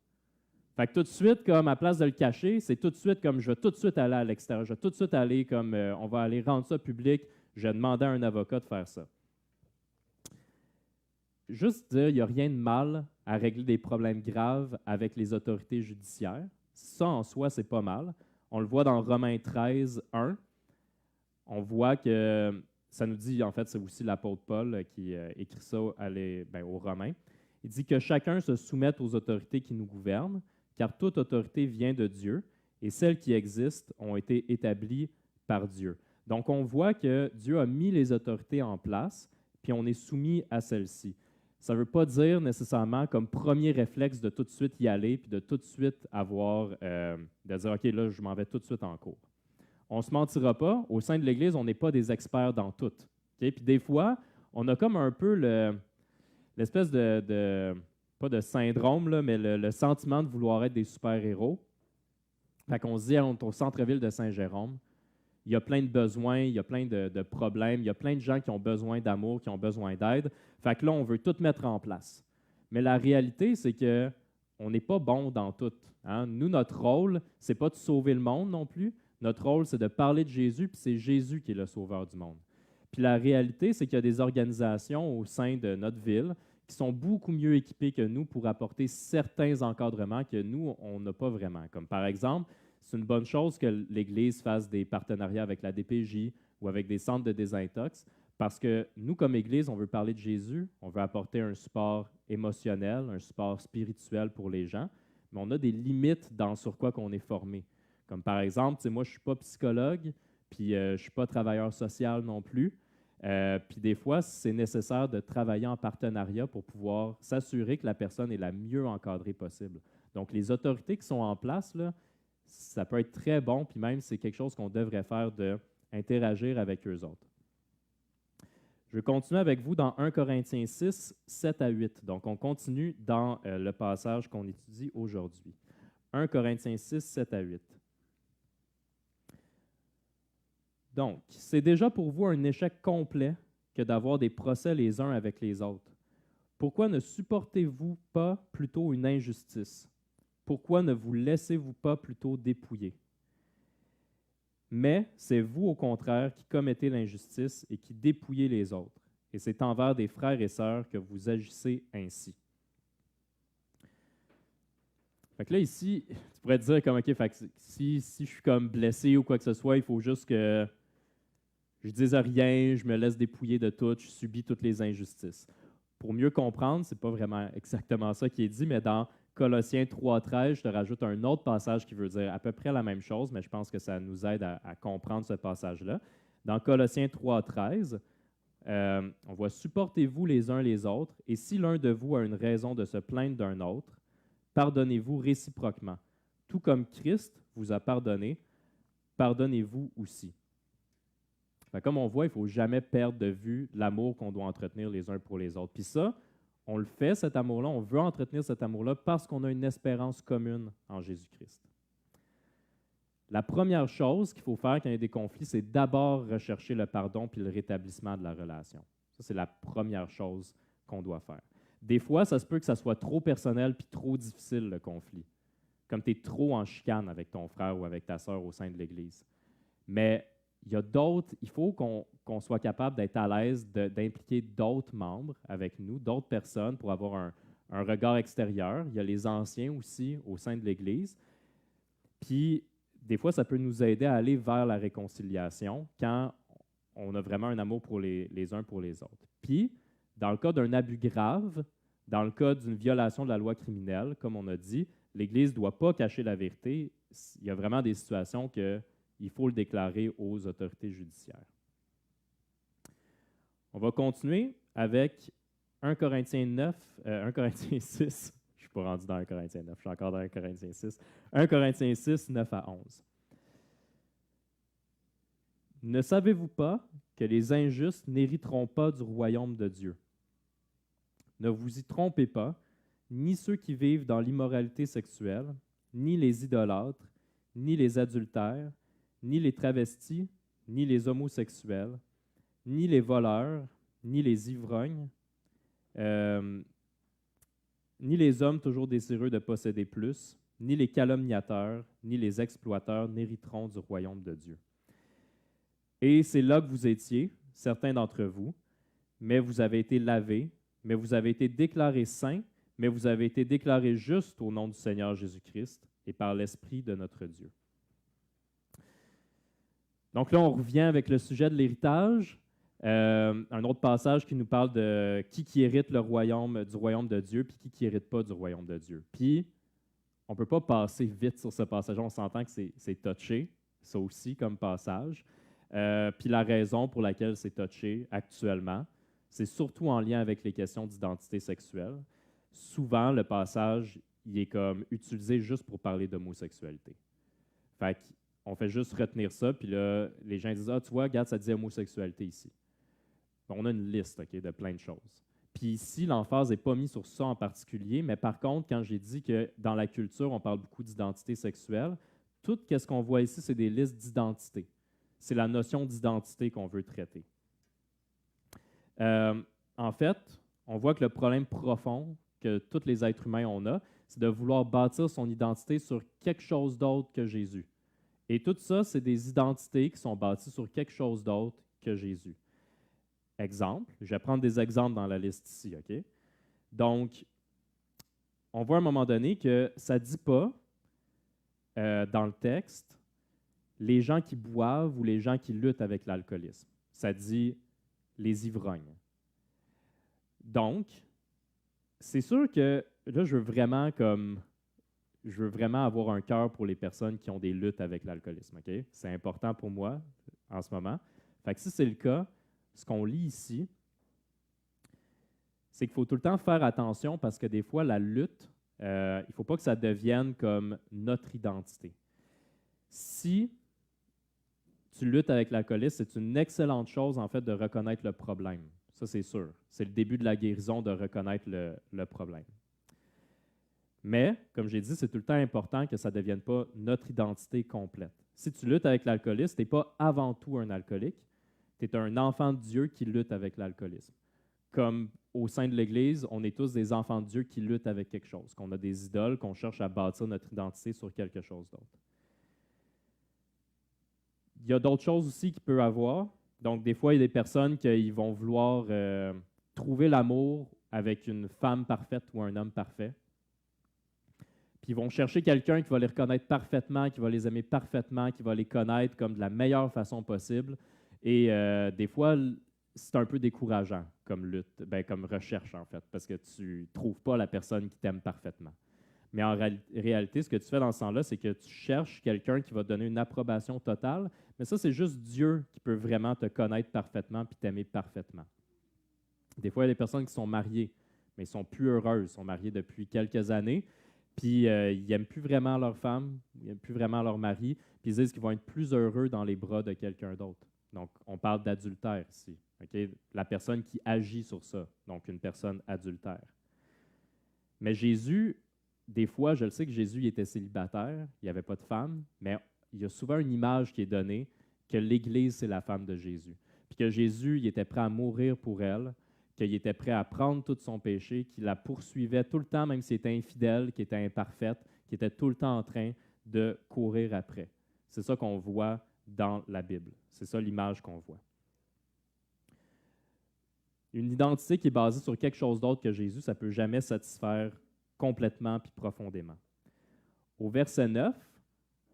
Fait que tout de suite, comme à place de le cacher, c'est tout de suite comme je vais tout de suite aller à l'extérieur, je vais tout de suite aller comme on va aller rendre ça public, je vais demander à un avocat de faire ça. juste dire, il n'y a rien de mal à régler des problèmes graves avec les autorités judiciaires. Ça, en soi, c'est pas mal. On le voit dans Romains 13, 1. On voit que ça nous dit, en fait, c'est aussi l'apôtre Paul qui écrit ça aux Romains. Il dit que chacun se soumette aux autorités qui nous gouvernent, car toute autorité vient de Dieu, et celles qui existent ont été établies par Dieu. Donc, on voit que Dieu a mis les autorités en place, puis on est soumis à celles-ci. Ça ne veut pas dire nécessairement comme premier réflexe de tout de suite y aller, puis de tout de suite de dire, OK, là, je m'en vais tout de suite en cours. On ne se mentira pas, au sein de l'Église, on n'est pas des experts dans tout. Okay? Puis des fois, on a comme un peu l'espèce pas de syndrome, là, mais le sentiment de vouloir être des super-héros. Fait qu'on se dit, on est au centre-ville de Saint-Jérôme, il y a plein de besoins, il y a plein de problèmes, il y a plein de gens qui ont besoin d'amour, qui ont besoin d'aide. Fait que là, on veut tout mettre en place. Mais la réalité, c'est qu'on n'est pas bon dans tout. Hein? Nous, notre rôle, ce n'est pas de sauver le monde non plus. Notre rôle, c'est de parler de Jésus, puis c'est Jésus qui est le sauveur du monde. Puis la réalité, c'est qu'il y a des organisations au sein de notre ville qui sont beaucoup mieux équipées que nous pour apporter certains encadrements que nous, on n'a pas vraiment. Comme par exemple, c'est une bonne chose que l'Église fasse des partenariats avec la DPJ ou avec des centres de désintox, parce que nous, comme Église, on veut parler de Jésus, on veut apporter un support émotionnel, un support spirituel pour les gens, mais on a des limites dans sur quoi qu'on est formé. Comme par exemple, moi, je ne suis pas psychologue, puis je ne suis pas travailleur social non plus. Puis des fois, c'est nécessaire de travailler en partenariat pour pouvoir s'assurer que la personne est la mieux encadrée possible. Donc, les autorités qui sont en place, là, ça peut être très bon, puis même c'est quelque chose qu'on devrait faire d'interagir avec eux autres. Je vais continuer avec vous dans 1 Corinthiens 6, 7 à 8. Donc, on continue dans le passage qu'on étudie aujourd'hui. 1 Corinthiens 6, 7 à 8. Donc, c'est déjà pour vous un échec complet que d'avoir des procès les uns avec les autres. Pourquoi ne supportez-vous pas plutôt une injustice? Pourquoi ne vous laissez-vous pas plutôt dépouiller? Mais c'est vous, au contraire, qui commettez l'injustice et qui dépouillez les autres. Et c'est envers des frères et sœurs que vous agissez ainsi. Fait que là, ici, tu pourrais te dire comme, OK, fait que si je suis comme blessé ou quoi que ce soit, il faut juste que je dise rien, je me laisse dépouiller de tout, je subis toutes les injustices. Pour mieux comprendre, ce n'est pas vraiment exactement ça qui est dit, mais dans Colossiens 3,13, je te rajoute un autre passage qui veut dire à peu près la même chose, mais je pense que ça nous aide à comprendre ce passage-là. Dans Colossiens 3,13, on voit « Supportez-vous les uns les autres, et si l'un de vous a une raison de se plaindre d'un autre, pardonnez-vous réciproquement. Tout comme Christ vous a pardonné, pardonnez-vous aussi. » Comme on voit, il ne faut jamais perdre de vue l'amour qu'on doit entretenir les uns pour les autres. Puis ça, on le fait, cet amour-là, on veut entretenir cet amour-là parce qu'on a une espérance commune en Jésus-Christ. La première chose qu'il faut faire quand il y a des conflits, c'est d'abord rechercher le pardon puis le rétablissement de la relation. Ça, c'est la première chose qu'on doit faire. Des fois, ça se peut que ça soit trop personnel puis trop difficile, le conflit. Comme tu es trop en chicane avec ton frère ou avec ta sœur au sein de l'Église. Mais il y a d'autres, il faut qu'on soit capable d'être à l'aise d'impliquer d'autres membres avec nous, d'autres personnes pour avoir un regard extérieur. Il y a les anciens aussi au sein de l'Église. Puis, des fois, ça peut nous aider à aller vers la réconciliation quand on a vraiment un amour pour les uns pour les autres. Puis, dans le cas d'un abus grave, dans le cas d'une violation de la loi criminelle, comme on a dit, l'Église ne doit pas cacher la vérité. Il y a vraiment des situations qu'il faut le déclarer aux autorités judiciaires. On va continuer avec 1 Corinthiens 6. Je ne suis pas rendu dans 1 Corinthiens 9, je suis encore dans 1 Corinthiens 6. 1 Corinthiens 6, 9 à 11. Ne savez-vous pas que les injustes n'hériteront pas du royaume de Dieu? Ne vous y trompez pas, ni ceux qui vivent dans l'immoralité sexuelle, ni les idolâtres, ni les adultères, ni les travestis, ni les homosexuels, ni les voleurs, ni les ivrognes, ni les hommes toujours désireux de posséder plus, ni les calomniateurs, ni les exploiteurs n'hériteront du royaume de Dieu. Et c'est là que vous étiez, certains d'entre vous, mais vous avez été lavés, mais vous avez été déclarés saints, mais vous avez été déclarés justes au nom du Seigneur Jésus-Christ et par l'Esprit de notre Dieu. Donc là, on revient avec le sujet de l'héritage. Un autre passage qui nous parle de qui hérite du royaume de Dieu, puis qui hérite pas du royaume de Dieu. Puis, on ne peut pas passer vite sur ce passage. On s'entend que c'est touché, ça aussi, comme passage. Puis la raison pour laquelle c'est touché actuellement, c'est surtout en lien avec les questions d'identité sexuelle. Souvent, le passage, il est comme utilisé juste pour parler d'homosexualité. Fait qu'on fait juste retenir ça, puis là, les gens disent « Ah, tu vois, regarde, ça dit homosexualité ici. » On a une liste de plein de choses. Puis ici, l'emphase n'est pas mise sur ça en particulier, mais par contre, quand j'ai dit que dans la culture, on parle beaucoup d'identité sexuelle, tout ce qu'on voit ici, c'est des listes d'identité. C'est la notion d'identité qu'on veut traiter. En fait, on voit que le problème profond que tous les êtres humains ont, c'est de vouloir bâtir son identité sur quelque chose d'autre que Jésus. Et tout ça, c'est des identités qui sont bâties sur quelque chose d'autre que Jésus. Exemple, je vais prendre des exemples dans la liste ici, OK? Donc, on voit à un moment donné que ça ne dit pas dans le texte les gens qui boivent ou les gens qui luttent avec l'alcoolisme. Ça dit les ivrognes. Donc, c'est sûr que là, je veux vraiment avoir un cœur pour les personnes qui ont des luttes avec l'alcoolisme, OK? C'est important pour moi en ce moment. Fait que si c'est le cas, ce qu'on lit ici, c'est qu'il faut tout le temps faire attention parce que des fois, la lutte, il ne faut pas que ça devienne comme notre identité. Si tu luttes avec l'alcoolisme, c'est une excellente chose, en fait, de reconnaître le problème. Ça, c'est sûr. C'est le début de la guérison de reconnaître le problème. Mais, comme j'ai dit, c'est tout le temps important que ça ne devienne pas notre identité complète. Si tu luttes avec l'alcoolisme, tu n'es pas avant tout un alcoolique. Tu es un enfant de Dieu qui lutte avec l'alcoolisme. Comme au sein de l'Église, on est tous des enfants de Dieu qui luttent avec quelque chose, qu'on a des idoles, qu'on cherche à bâtir notre identité sur quelque chose d'autre. Il y a d'autres choses aussi qu'il peut y avoir. Donc, des fois, il y a des personnes qui vont vouloir trouver l'amour avec une femme parfaite ou un homme parfait. Puis ils vont chercher quelqu'un qui va les reconnaître parfaitement, qui va les aimer parfaitement, qui va les connaître comme de la meilleure façon possible. Et des fois, c'est un peu décourageant comme lutte, comme recherche en fait, parce que tu ne trouves pas la personne qui t'aime parfaitement. Mais en réalité, ce que tu fais dans ce sens-là, c'est que tu cherches quelqu'un qui va te donner une approbation totale, mais ça, c'est juste Dieu qui peut vraiment te connaître parfaitement puis t'aimer parfaitement. Des fois, il y a des personnes qui sont mariées, mais ils sont plus heureuses, sont mariées depuis quelques années, puis ils n'aiment plus vraiment leur femme, ils n'aiment plus vraiment leur mari, puis ils disent qu'ils vont être plus heureux dans les bras de quelqu'un d'autre. Donc, on parle d'adultère ici. Okay? La personne qui agit sur ça, donc une personne adultère. Mais Jésus, des fois, je le sais que Jésus il était célibataire, il n'y avait pas de femme, mais il y a souvent une image qui est donnée que l'Église, c'est la femme de Jésus. Puis que Jésus, il était prêt à mourir pour elle, qu'il était prêt à prendre tout son péché, qu'il la poursuivait tout le temps, même s'il était infidèle, qu'il était imparfaite, qu'il était tout le temps en train de courir après. C'est ça qu'on voit dans la Bible. C'est ça l'image qu'on voit. Une identité qui est basée sur quelque chose d'autre que Jésus, ça ne peut jamais satisfaire complètement puis profondément. Au verset 9,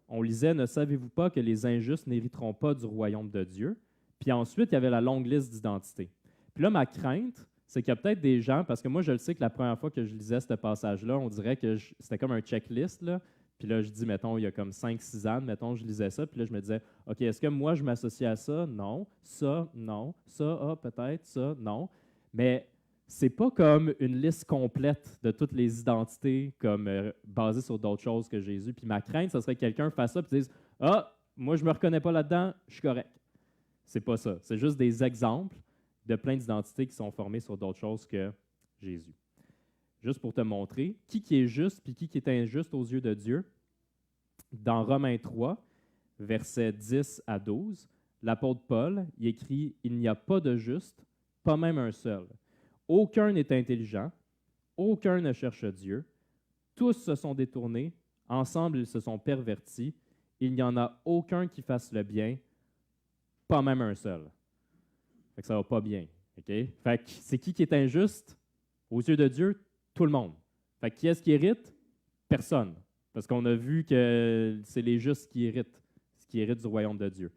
on lisait « Ne savez-vous pas que les injustes n'hériteront pas du royaume de Dieu? » Puis ensuite, il y avait la longue liste d'identités. Puis là, ma crainte, c'est qu'il y a peut-être des gens, parce que moi, je le sais que la première fois que je lisais ce passage-là, on dirait que c'était comme un checklist, là. Puis là, je dis, mettons, il y a comme 5-6 ans, mettons, je lisais ça, puis là, je me disais, OK, est-ce que moi, je m'associe à ça? Non. Ça, non. Ça, ah, peut-être. Ça, non. Mais c'est pas comme une liste complète de toutes les identités comme basées sur d'autres choses que Jésus. Puis ma crainte, ce serait que quelqu'un fasse ça et dise, ah, moi, je me reconnais pas là-dedans, je suis correct. C'est pas ça. C'est juste des exemples de plein d'identités qui sont formées sur d'autres choses que Jésus. Juste pour te montrer qui est juste et qui est injuste aux yeux de Dieu. Dans Romains 3, versets 10 à 12, l'apôtre Paul il écrit « Il n'y a pas de juste, pas même un seul. Aucun n'est intelligent, aucun ne cherche Dieu. Tous se sont détournés, ensemble ils se sont pervertis. Il n'y en a aucun qui fasse le bien, pas même un seul. » Fait que ça va pas bien. Okay? Fait que c'est qui est injuste? Aux yeux de Dieu, tout le monde. Fait que qui est-ce qui hérite? Personne. Parce qu'on a vu que c'est les justes qui héritent du royaume de Dieu.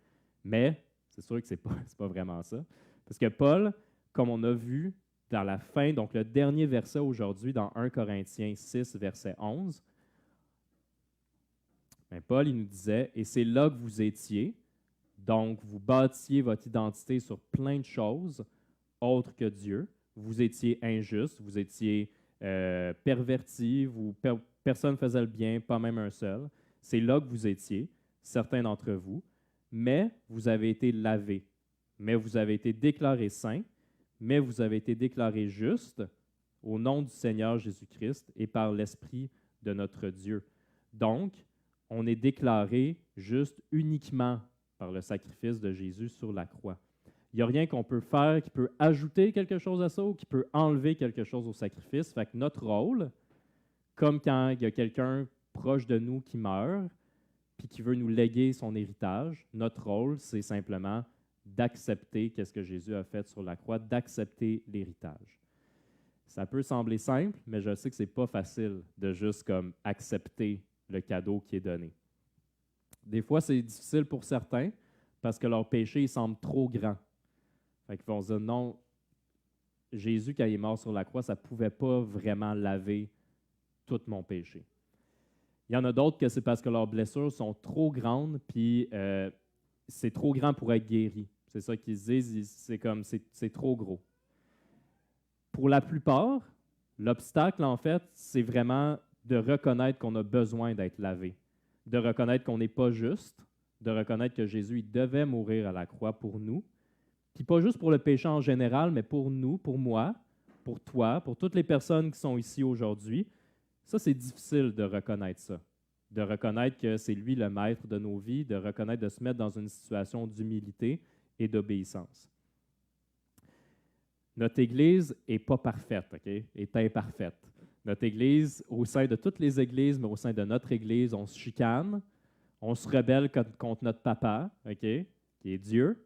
Mais c'est sûr que c'est pas vraiment ça. Parce que Paul, comme on a vu dans la fin, donc le dernier verset aujourd'hui, dans 1 Corinthiens 6, verset 11, ben Paul, il nous disait, « Et c'est là que vous étiez, donc vous bâtiez votre identité sur plein de choses autres que Dieu. Vous étiez injuste, vous étiez perverti, personne ne faisait le bien, pas même un seul. C'est là que vous étiez, certains d'entre vous, mais vous avez été lavés, mais vous avez été déclarés saints, mais vous avez été déclarés justes au nom du Seigneur Jésus-Christ et par l'Esprit de notre Dieu. Donc, on est déclaré juste uniquement par le sacrifice de Jésus sur la croix. Il n'y a rien qu'on peut faire qui peut ajouter quelque chose à ça ou qui peut enlever quelque chose au sacrifice. Fait que notre rôle, comme quand il y a quelqu'un proche de nous qui meurt puis qui veut nous léguer son héritage, notre rôle, c'est simplement d'accepter ce que Jésus a fait sur la croix, d'accepter l'héritage. Ça peut sembler simple, mais je sais que ce n'est pas facile de juste comme accepter le cadeau qui est donné. Des fois, c'est difficile pour certains parce que leur péché il semble trop grand. Fait qu'ils vont se dire non, Jésus, quand il est mort sur la croix, ça ne pouvait pas vraiment laver tout mon péché. Il y en a d'autres que c'est parce que leurs blessures sont trop grandes, puis c'est trop grand pour être guéri. C'est ça qu'ils se disent, c'est trop gros. Pour la plupart, l'obstacle, en fait, c'est vraiment de reconnaître qu'on a besoin d'être lavé, de reconnaître qu'on n'est pas juste, de reconnaître que Jésus il devait mourir à la croix pour nous, puis pas juste pour le péché en général, mais pour nous, pour moi, pour toi, pour toutes les personnes qui sont ici aujourd'hui. Ça, c'est difficile de reconnaître ça, de reconnaître que c'est lui le maître de nos vies, de reconnaître, de se mettre dans une situation d'humilité et d'obéissance. Notre Église n'est pas parfaite, OK? Est imparfaite. Notre Église, au sein de toutes les Églises, mais au sein de notre Église, on se chicane, on se rebelle contre notre papa, OK? Qui est Dieu.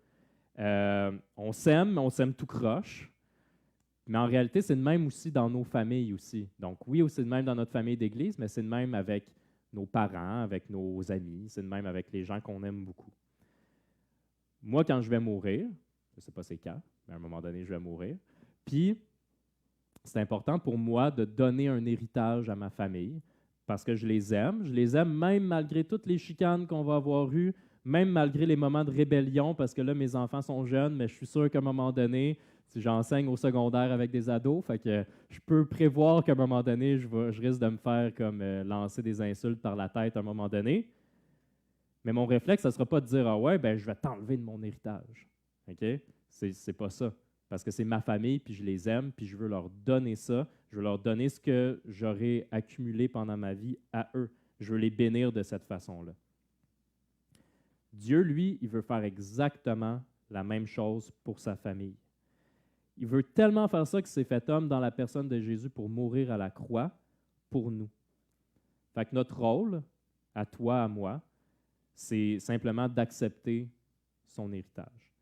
On s'aime tout croche. Mais en réalité, c'est le même aussi dans nos familles aussi. Donc oui, c'est le même dans notre famille d'Église, mais c'est le même avec nos parents, avec nos amis, c'est le même avec les gens qu'on aime beaucoup. Moi, quand je vais mourir, je ne sais pas c'est quand, mais à un moment donné, je vais mourir. Puis, c'est important pour moi de donner un héritage à ma famille parce que je les aime. Je les aime même malgré toutes les chicanes qu'on va avoir eues, même malgré les moments de rébellion parce que là, mes enfants sont jeunes, mais je suis sûr qu'à un moment donné, si j'enseigne au secondaire avec des ados, fait que je peux prévoir qu'à un moment donné, je risque de me faire comme lancer des insultes par la tête à un moment donné. Mais mon réflexe, ça ne sera pas de dire « Ah ouais, ben, je vais t'enlever de mon héritage. » OK? C'est pas ça. Parce que c'est ma famille, puis je les aime, puis je veux leur donner ça. Je veux leur donner ce que j'aurai accumulé pendant ma vie à eux. Je veux les bénir de cette façon-là. Dieu, lui, il veut faire exactement la même chose pour sa famille. Il veut tellement faire ça qu'il s'est fait homme dans la personne de Jésus pour mourir à la croix pour nous. Fait que notre rôle, à toi, à moi, c'est simplement d'accepter son héritage.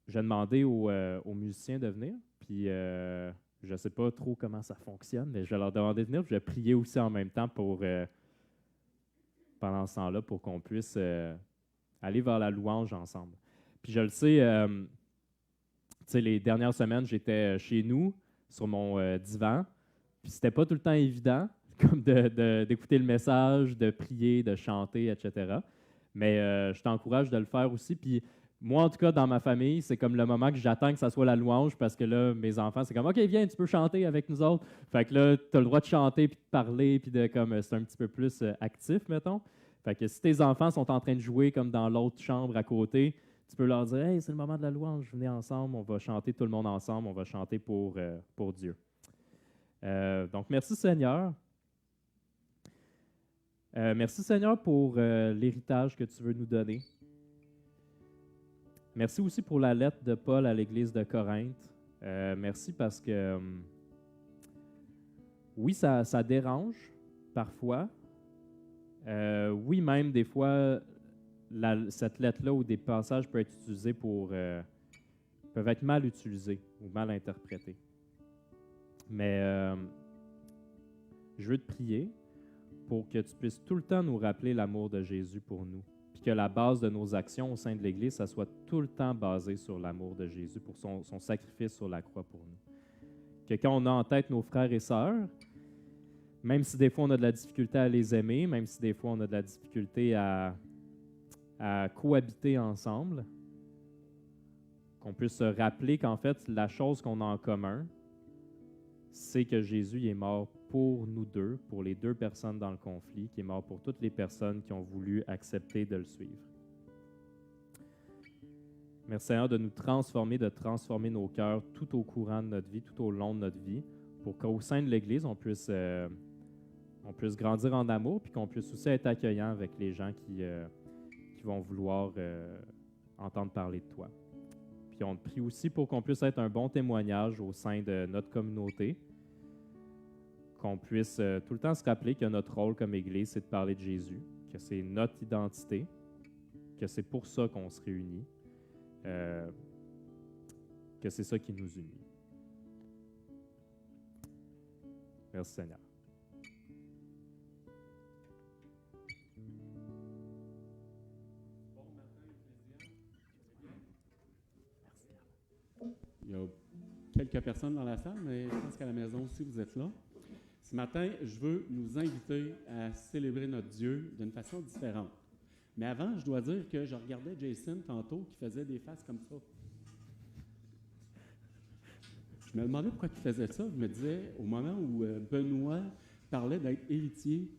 J'ai demandé aux musiciens de venir, puis je ne sais pas trop comment ça fonctionne, mais je vais leur demander de venir, puis je vais prier aussi en même temps pendant ce temps-là pour qu'on puisse aller vers la louange ensemble. Puis je le sais, les dernières semaines, j'étais chez nous, sur mon divan, puis c'était pas tout le temps évident, comme d'écouter le message, de prier, de chanter, etc. Mais je t'encourage de le faire aussi. Puis moi, en tout cas, dans ma famille, c'est comme le moment que j'attends que ça soit la louange parce que là, mes enfants, c'est comme « OK, viens, tu peux chanter avec nous autres. » Fait que là, tu as le droit de chanter, puis de parler, puis c'est un petit peu plus actif, mettons. Fait que si tes enfants sont en train de jouer comme dans l'autre chambre à côté, tu peux leur dire « Hey, c'est le moment de la louange, venez ensemble, on va chanter tout le monde ensemble, on va chanter pour Dieu. » Donc, merci Seigneur. Merci Seigneur pour l'héritage que tu veux nous donner. Merci aussi pour la lettre de Paul à l'Église de Corinthe. Merci parce que, oui, ça dérange parfois. Oui, même des fois, cette lettre-là ou des passages peuvent être utilisés peuvent être mal utilisés ou mal interprétés. Mais je veux te prier pour que tu puisses tout le temps nous rappeler l'amour de Jésus pour nous. Puis que la base de nos actions au sein de l'Église, ça soit tout le temps basé sur l'amour de Jésus, pour son sacrifice sur la croix pour nous. Que quand on a en tête nos frères et sœurs, même si des fois on a de la difficulté à les aimer, même si des fois on a de la difficulté à cohabiter ensemble, qu'on puisse se rappeler qu'en fait, la chose qu'on a en commun, c'est que Jésus est mort pour nous deux, pour les deux personnes dans le conflit, qui est mort pour toutes les personnes qui ont voulu accepter de le suivre. Merci Seigneur de nous transformer, de transformer nos cœurs tout au courant de notre vie, tout au long de notre vie, pour qu'au sein de l'Église, on puisse grandir en amour, puis qu'on puisse aussi être accueillant avec les gens qui vont vouloir entendre parler de toi. Puis on te prie aussi pour qu'on puisse être un bon témoignage au sein de notre communauté, qu'on puisse tout le temps se rappeler que notre rôle comme Église, c'est de parler de Jésus, que c'est notre identité, que c'est pour ça qu'on se réunit, que c'est ça qui nous unit. Merci Seigneur. Il y a quelques personnes dans la salle, mais je pense qu'à la maison aussi, vous êtes là. Ce matin, je veux nous inviter à célébrer notre Dieu d'une façon différente. Mais avant, je dois dire que je regardais Jason tantôt qui faisait des faces comme ça. Je me demandais pourquoi il faisait ça. Je me disais, au moment où Benoît parlait d'être héritier,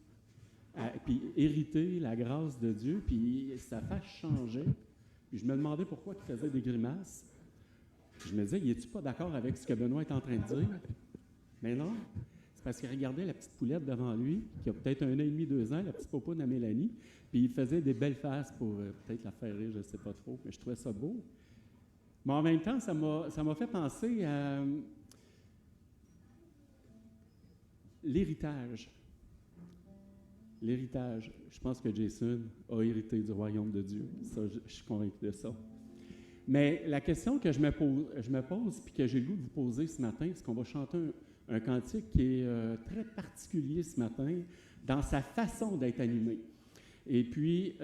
puis hériter la grâce de Dieu, puis sa face changeait, puis je me demandais pourquoi il faisait des grimaces. Je me disais, es-tu pas d'accord avec ce que Benoît est en train de dire? Mais non, c'est parce qu'il regardait la petite poulette devant lui, qui a peut-être 1 an et demi, 2 ans, la petite popoune à Mélanie, puis il faisait des belles faces pour peut-être la faire rire, je ne sais pas trop, mais je trouvais ça beau. Mais en même temps, ça m'a fait penser à l'héritage. L'héritage. Je pense que Jason a hérité du royaume de Dieu. Ça, je suis convaincu de ça. Mais la question que je me pose puis que j'ai le goût de vous poser ce matin, c'est qu'on va chanter un cantique qui est très particulier ce matin dans sa façon d'être animé. Et puis,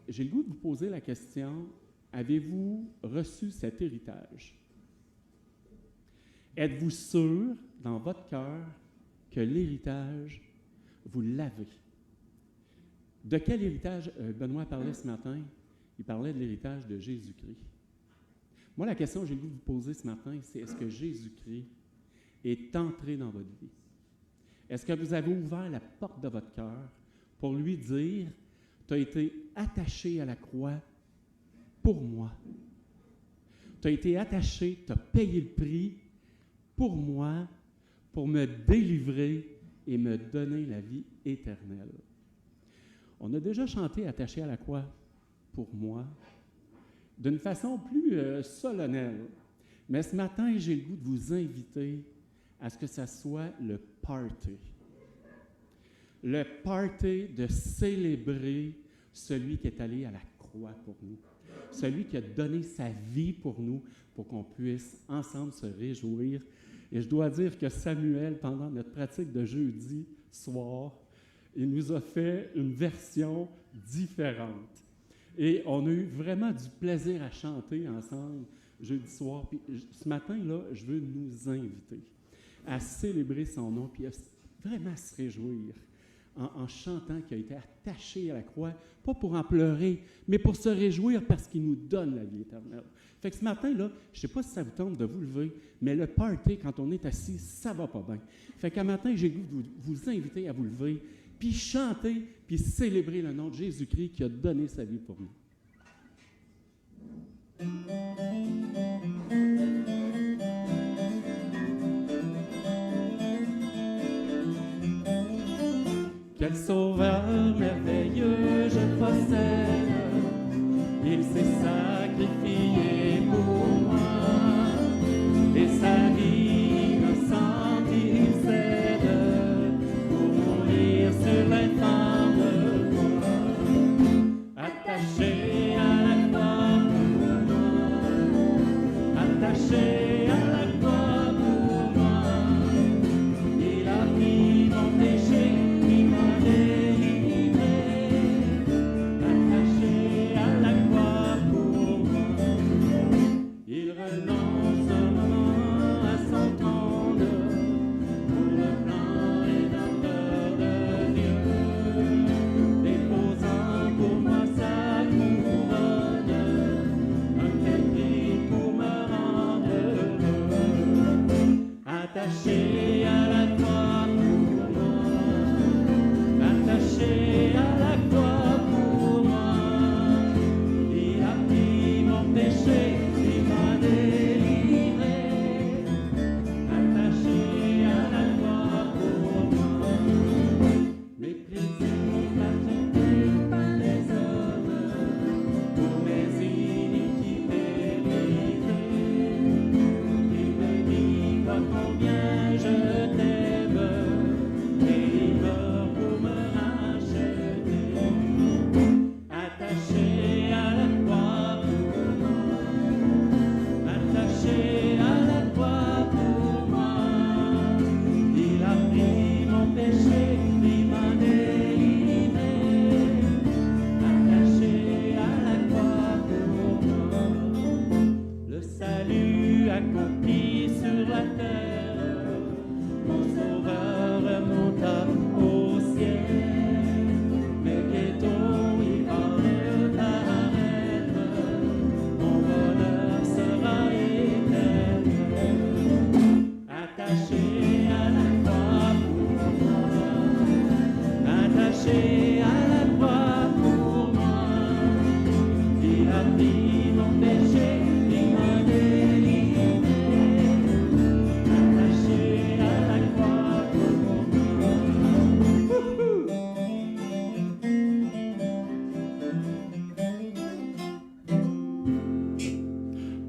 j'ai le goût de vous poser la question, avez-vous reçu cet héritage? Êtes-vous sûr dans votre cœur que l'héritage, vous l'avez? De quel héritage Benoît parlait ce matin? Il parlait de l'héritage de Jésus-Christ. Moi, la question que j'ai le goût de vous poser ce matin, c'est est-ce que Jésus-Christ est entré dans votre vie? Est-ce que vous avez ouvert la porte de votre cœur pour lui dire, tu as été attaché à la croix pour moi. Tu as été attaché, tu as payé le prix pour moi, pour me délivrer et me donner la vie éternelle. On a déjà chanté « Attaché à la croix » pour moi, d'une façon plus solennelle. Mais ce matin, j'ai le goût de vous inviter à ce que ça soit le party. Le party de célébrer celui qui est allé à la croix pour nous. Celui qui a donné sa vie pour nous, pour qu'on puisse ensemble se réjouir. Et je dois dire que Samuel, pendant notre pratique de jeudi soir, il nous a fait une version différente. Et on a eu vraiment du plaisir à chanter ensemble jeudi soir. Puis ce matin-là, je veux nous inviter à célébrer son nom, puis à vraiment se réjouir en chantant qu'il a été attaché à la croix, pas pour en pleurer, mais pour se réjouir parce qu'il nous donne la vie éternelle. Fait que ce matin-là, je ne sais pas si ça vous tente de vous lever, mais le party, quand on est assis, ça va pas bien. Fait qu'un matin, j'ai le goût de vous inviter à vous lever, puis chanter, puis célébrer le nom de Jésus-Christ qui a donné sa vie pour nous. Quel sauveur merveilleux je possède, il s'est sacrifié pour moi, et sa vie innocente il cède, pour mourir sur l'infâme croix, attaché à la croix pour moi, attaché à la croix pour moi. pris mon péché, il m'a délivré, attaché à la croix pour mon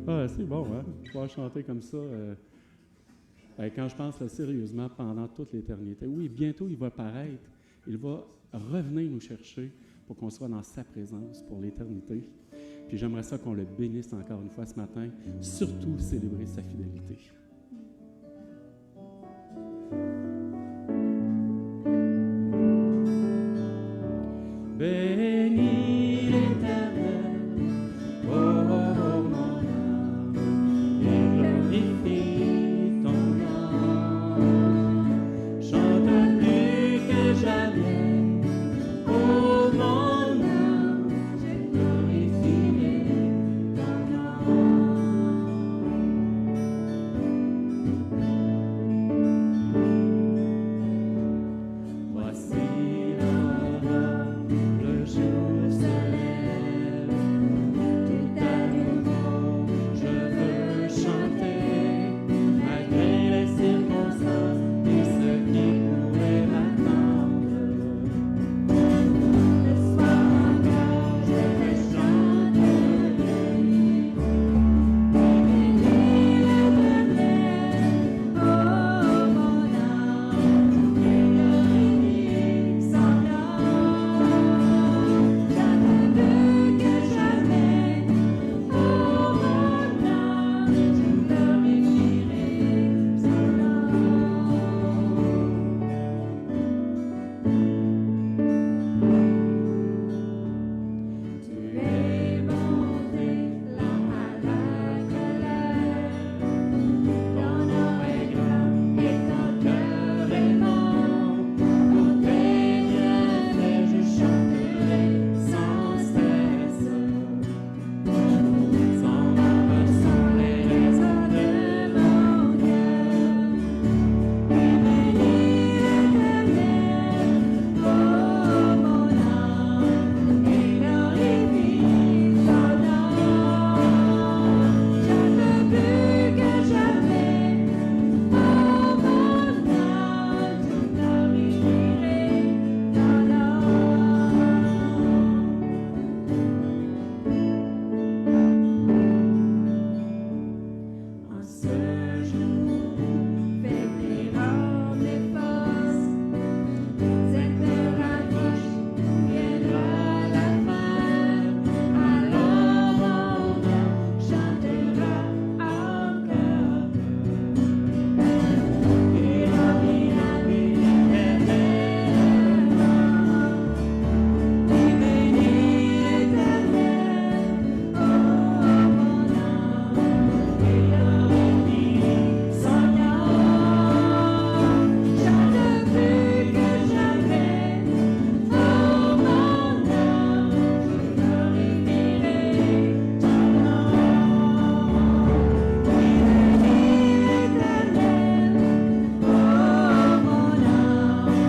Ah, c'est bon, hein? Pouvoir chanter comme ça. Quand je pense là, sérieusement, pendant toute l'éternité. Oui, bientôt, il va paraître. Il va revenir nous chercher pour qu'on soit dans sa présence pour l'éternité. Puis j'aimerais ça qu'on le bénisse encore une fois ce matin, surtout célébrer sa fidélité. Bénis l'Éternel, oh mon âme, et glorifie ton nom. Chante plus que jamais, oh mon âme, je glorifierai ton nom. Voici l'aurore, le jour se lève, tout à nouveau je veux chanter, malgré les circonstances et ce qui pourrait m'attendre. Le soir encore je te chanterai, bénis l'Éternel, oh mon âme, et glorifie son nom. J'aime plus que jamais, oh mon âme, je glorifierai son nom. Tu es monté là à la colère, ton nom est grand et ton cœur est bon. Pour tes bienfaits je chanterai sans cesse. Son nombre sont les raisons de mon cœur. Bénis l'Éternel, oh mon âme, et glorifie son nom. J'aime plus que jamais, oh mon âme, je glorifierai ton nom. En ce jour, faiblira mes forces, cette me rapproche, viendra la fin. Alors mon âme chantera encore. Il a mis l'éternellement, et bénis l'Éternel, oh mon âme, et glorifie son nom. Chante plus que jamais, oh mon âme, je glorifierai ton nom. Bénis l'Éternel, oh mon âme,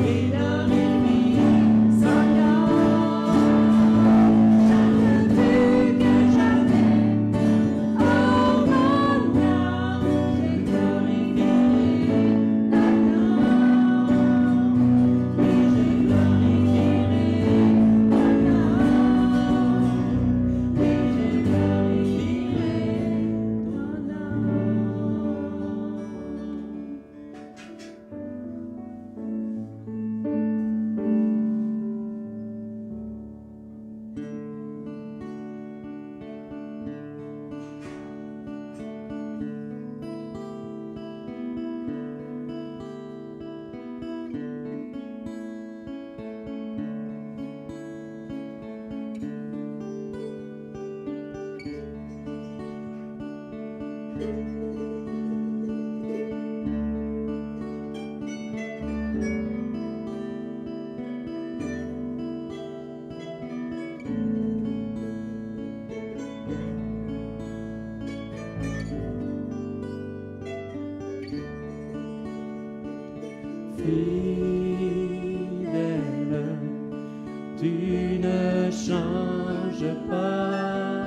et glorifie son nom. Chante plus que jamais, oh mon âme, je glorifierai ton nom. Oui, je glorifierai ton nom. Oui, je Fidèle, tu ne changes pas.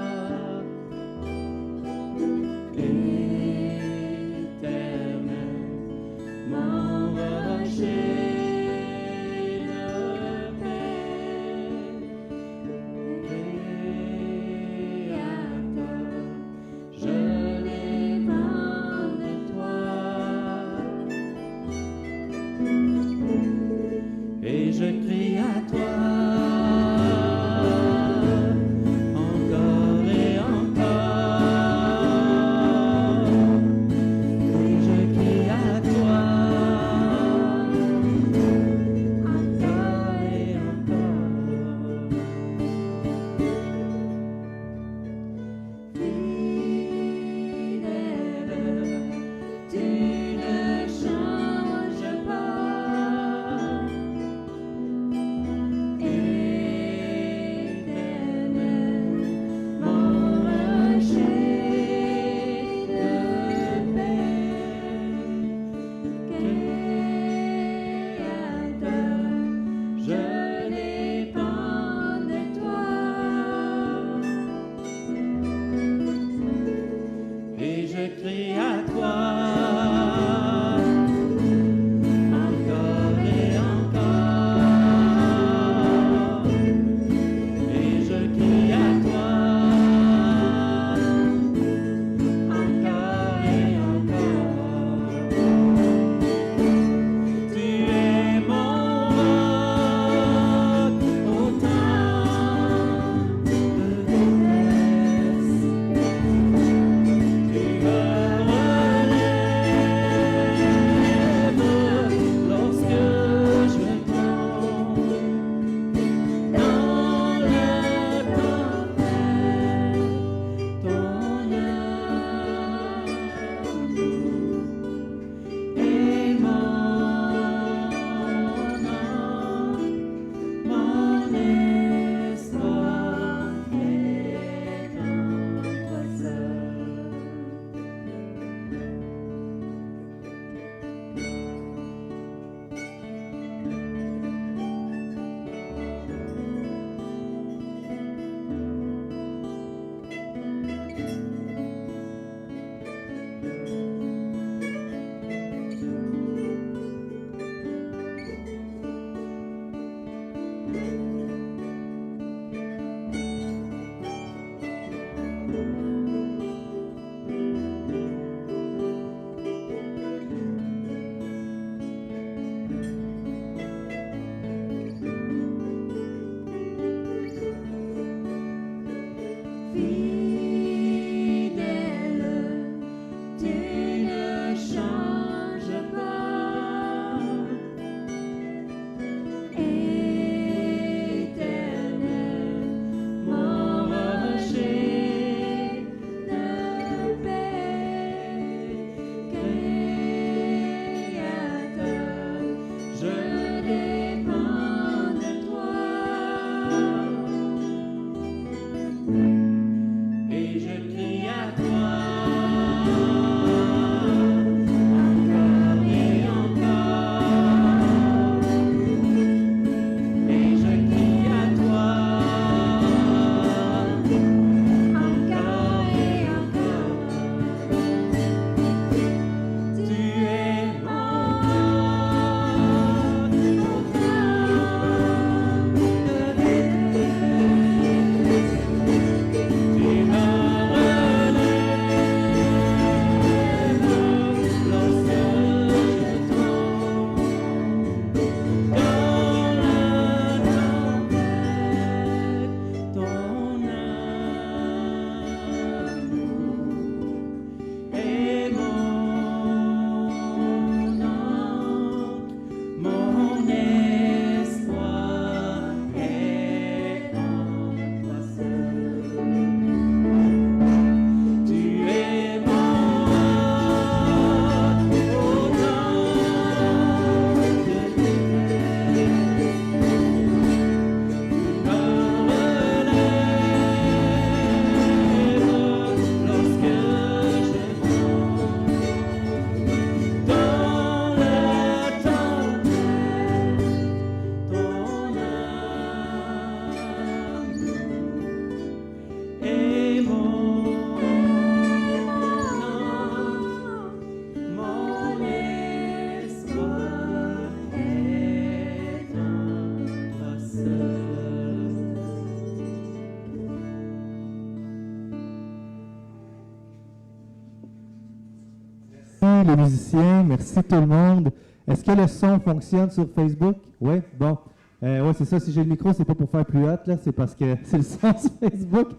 les musiciens, merci tout le monde. Est-ce que le son fonctionne sur Facebook? Oui, bon. Oui, c'est ça, si j'ai le micro, c'est pas pour faire plus hot, là, c'est parce que c'est le son sur Facebook.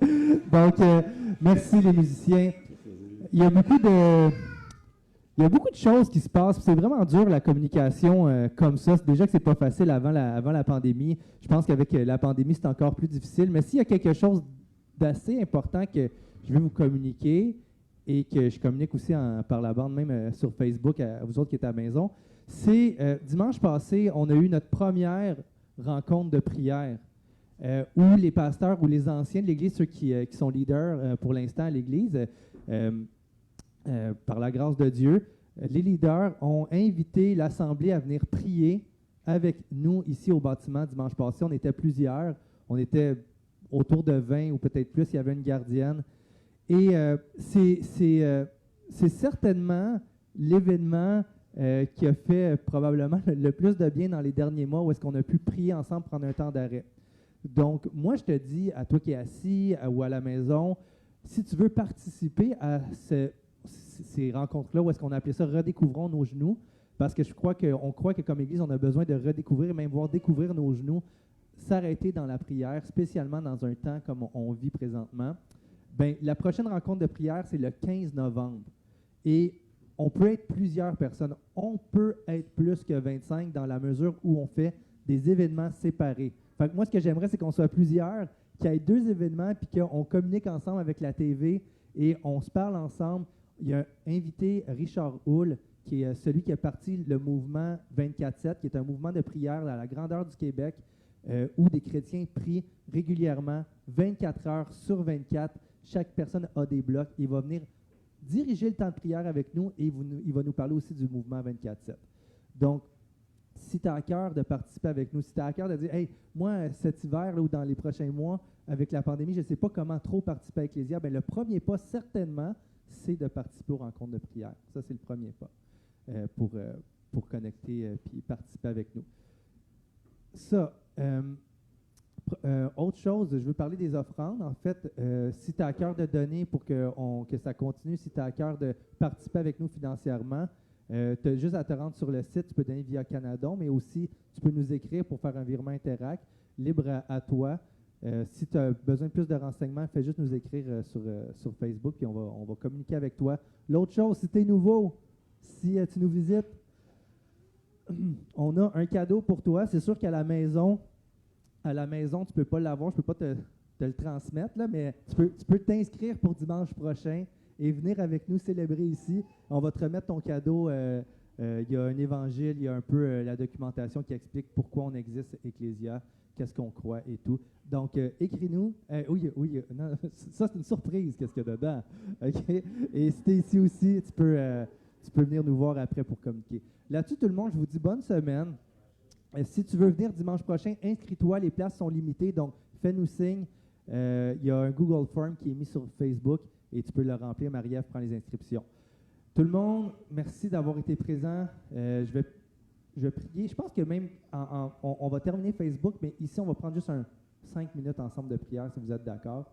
Donc, merci les musiciens. Il y a beaucoup de choses qui se passent. C'est vraiment dur la communication comme ça. C'est déjà que c'est pas facile avant la pandémie. Je pense qu'avec la pandémie, c'est encore plus difficile. Mais s'il y a quelque chose d'assez important que je vais vous communiquer et que je communique aussi par la bande, même sur Facebook, à vous autres qui êtes à la maison, c'est dimanche passé, on a eu notre première rencontre de prière où les pasteurs ou les anciens de l'Église, ceux qui sont leaders pour l'instant à l'Église, par la grâce de Dieu, les leaders ont invité l'Assemblée à venir prier avec nous ici au bâtiment dimanche passé. On était plusieurs, on était autour de 20 ou peut-être plus, il y avait une gardienne. Et c'est certainement l'événement qui a fait probablement le plus de bien dans les derniers mois où est-ce qu'on a pu prier ensemble, prendre un temps d'arrêt. Donc, moi, je te dis, à toi qui es assis ou à la maison, si tu veux participer à ces rencontres-là, où est-ce qu'on a appelé ça « Redécouvrons nos genoux », parce que on croit que comme Église, on a besoin de redécouvrir, même voir découvrir nos genoux, s'arrêter dans la prière, spécialement dans un temps comme on vit présentement. Bien, la prochaine rencontre de prière, c'est le 15 novembre. Et on peut être plusieurs personnes. On peut être plus que 25 dans la mesure où on fait des événements séparés. Fait que moi, ce que j'aimerais, c'est qu'on soit plusieurs, qu'il y ait 2 événements, puis qu'on communique ensemble avec la TV et on se parle ensemble. Il y a invité Richard Hull, qui est celui qui a parti le mouvement 24/7, qui est un mouvement de prière à la grandeur du Québec, où des chrétiens prient régulièrement, 24 heures sur 24. Chaque personne a des blocs. Il va venir diriger le temps de prière avec nous et il va nous parler aussi du mouvement 24/7. Donc, si tu as à cœur de participer avec nous, si tu as à cœur de dire « Hey, moi, cet hiver là, ou dans les prochains mois, avec la pandémie, je ne sais pas comment trop participer à Ecclésia », bien, le premier pas, certainement, c'est de participer aux rencontres de prière. Ça, c'est le premier pas pour connecter et participer avec nous. Ça, autre chose, je veux parler des offrandes. En fait, si tu as à cœur de donner pour que ça continue, si tu as à cœur de participer avec nous financièrement, tu as juste à te rendre sur le site, tu peux donner via Canadon, mais aussi tu peux nous écrire pour faire un virement Interac, libre à toi. Si tu as besoin de plus de renseignements, fais juste nous écrire sur Facebook, puis on va communiquer avec toi. L'autre chose, si tu es nouveau, si tu nous visites, on a un cadeau pour toi. C'est sûr qu'à la maison, tu ne peux pas l'avoir, je ne peux pas te le transmettre, là, mais tu peux t'inscrire pour dimanche prochain et venir avec nous célébrer ici. On va te remettre ton cadeau. Il y a un évangile, il y a un peu la documentation qui explique pourquoi on existe, Ecclésia, qu'est-ce qu'on croit et tout. Donc, écris-nous. Oui, non, ça, c'est une surprise, qu'est-ce qu'il y a dedans. Okay? Et si tu es ici aussi, tu peux venir nous voir après pour communiquer. Là-dessus, tout le monde, je vous dis bonne semaine. Si tu veux venir dimanche prochain, inscris-toi. Les places sont limitées, donc fais-nous signe. Il y a un Google Form qui est mis sur Facebook et tu peux le remplir. Marie-Ève prend les inscriptions. Tout le monde, merci d'avoir été présent. Je vais prier. Je pense que même, on va terminer Facebook, mais ici, on va prendre juste 5 minutes ensemble de prière, si vous êtes d'accord.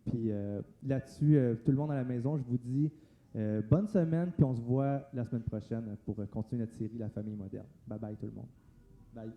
Puis là-dessus, tout le monde à la maison, je vous dis bonne semaine, puis on se voit la semaine prochaine pour continuer notre série La famille moderne. Bye bye tout le monde. Bye.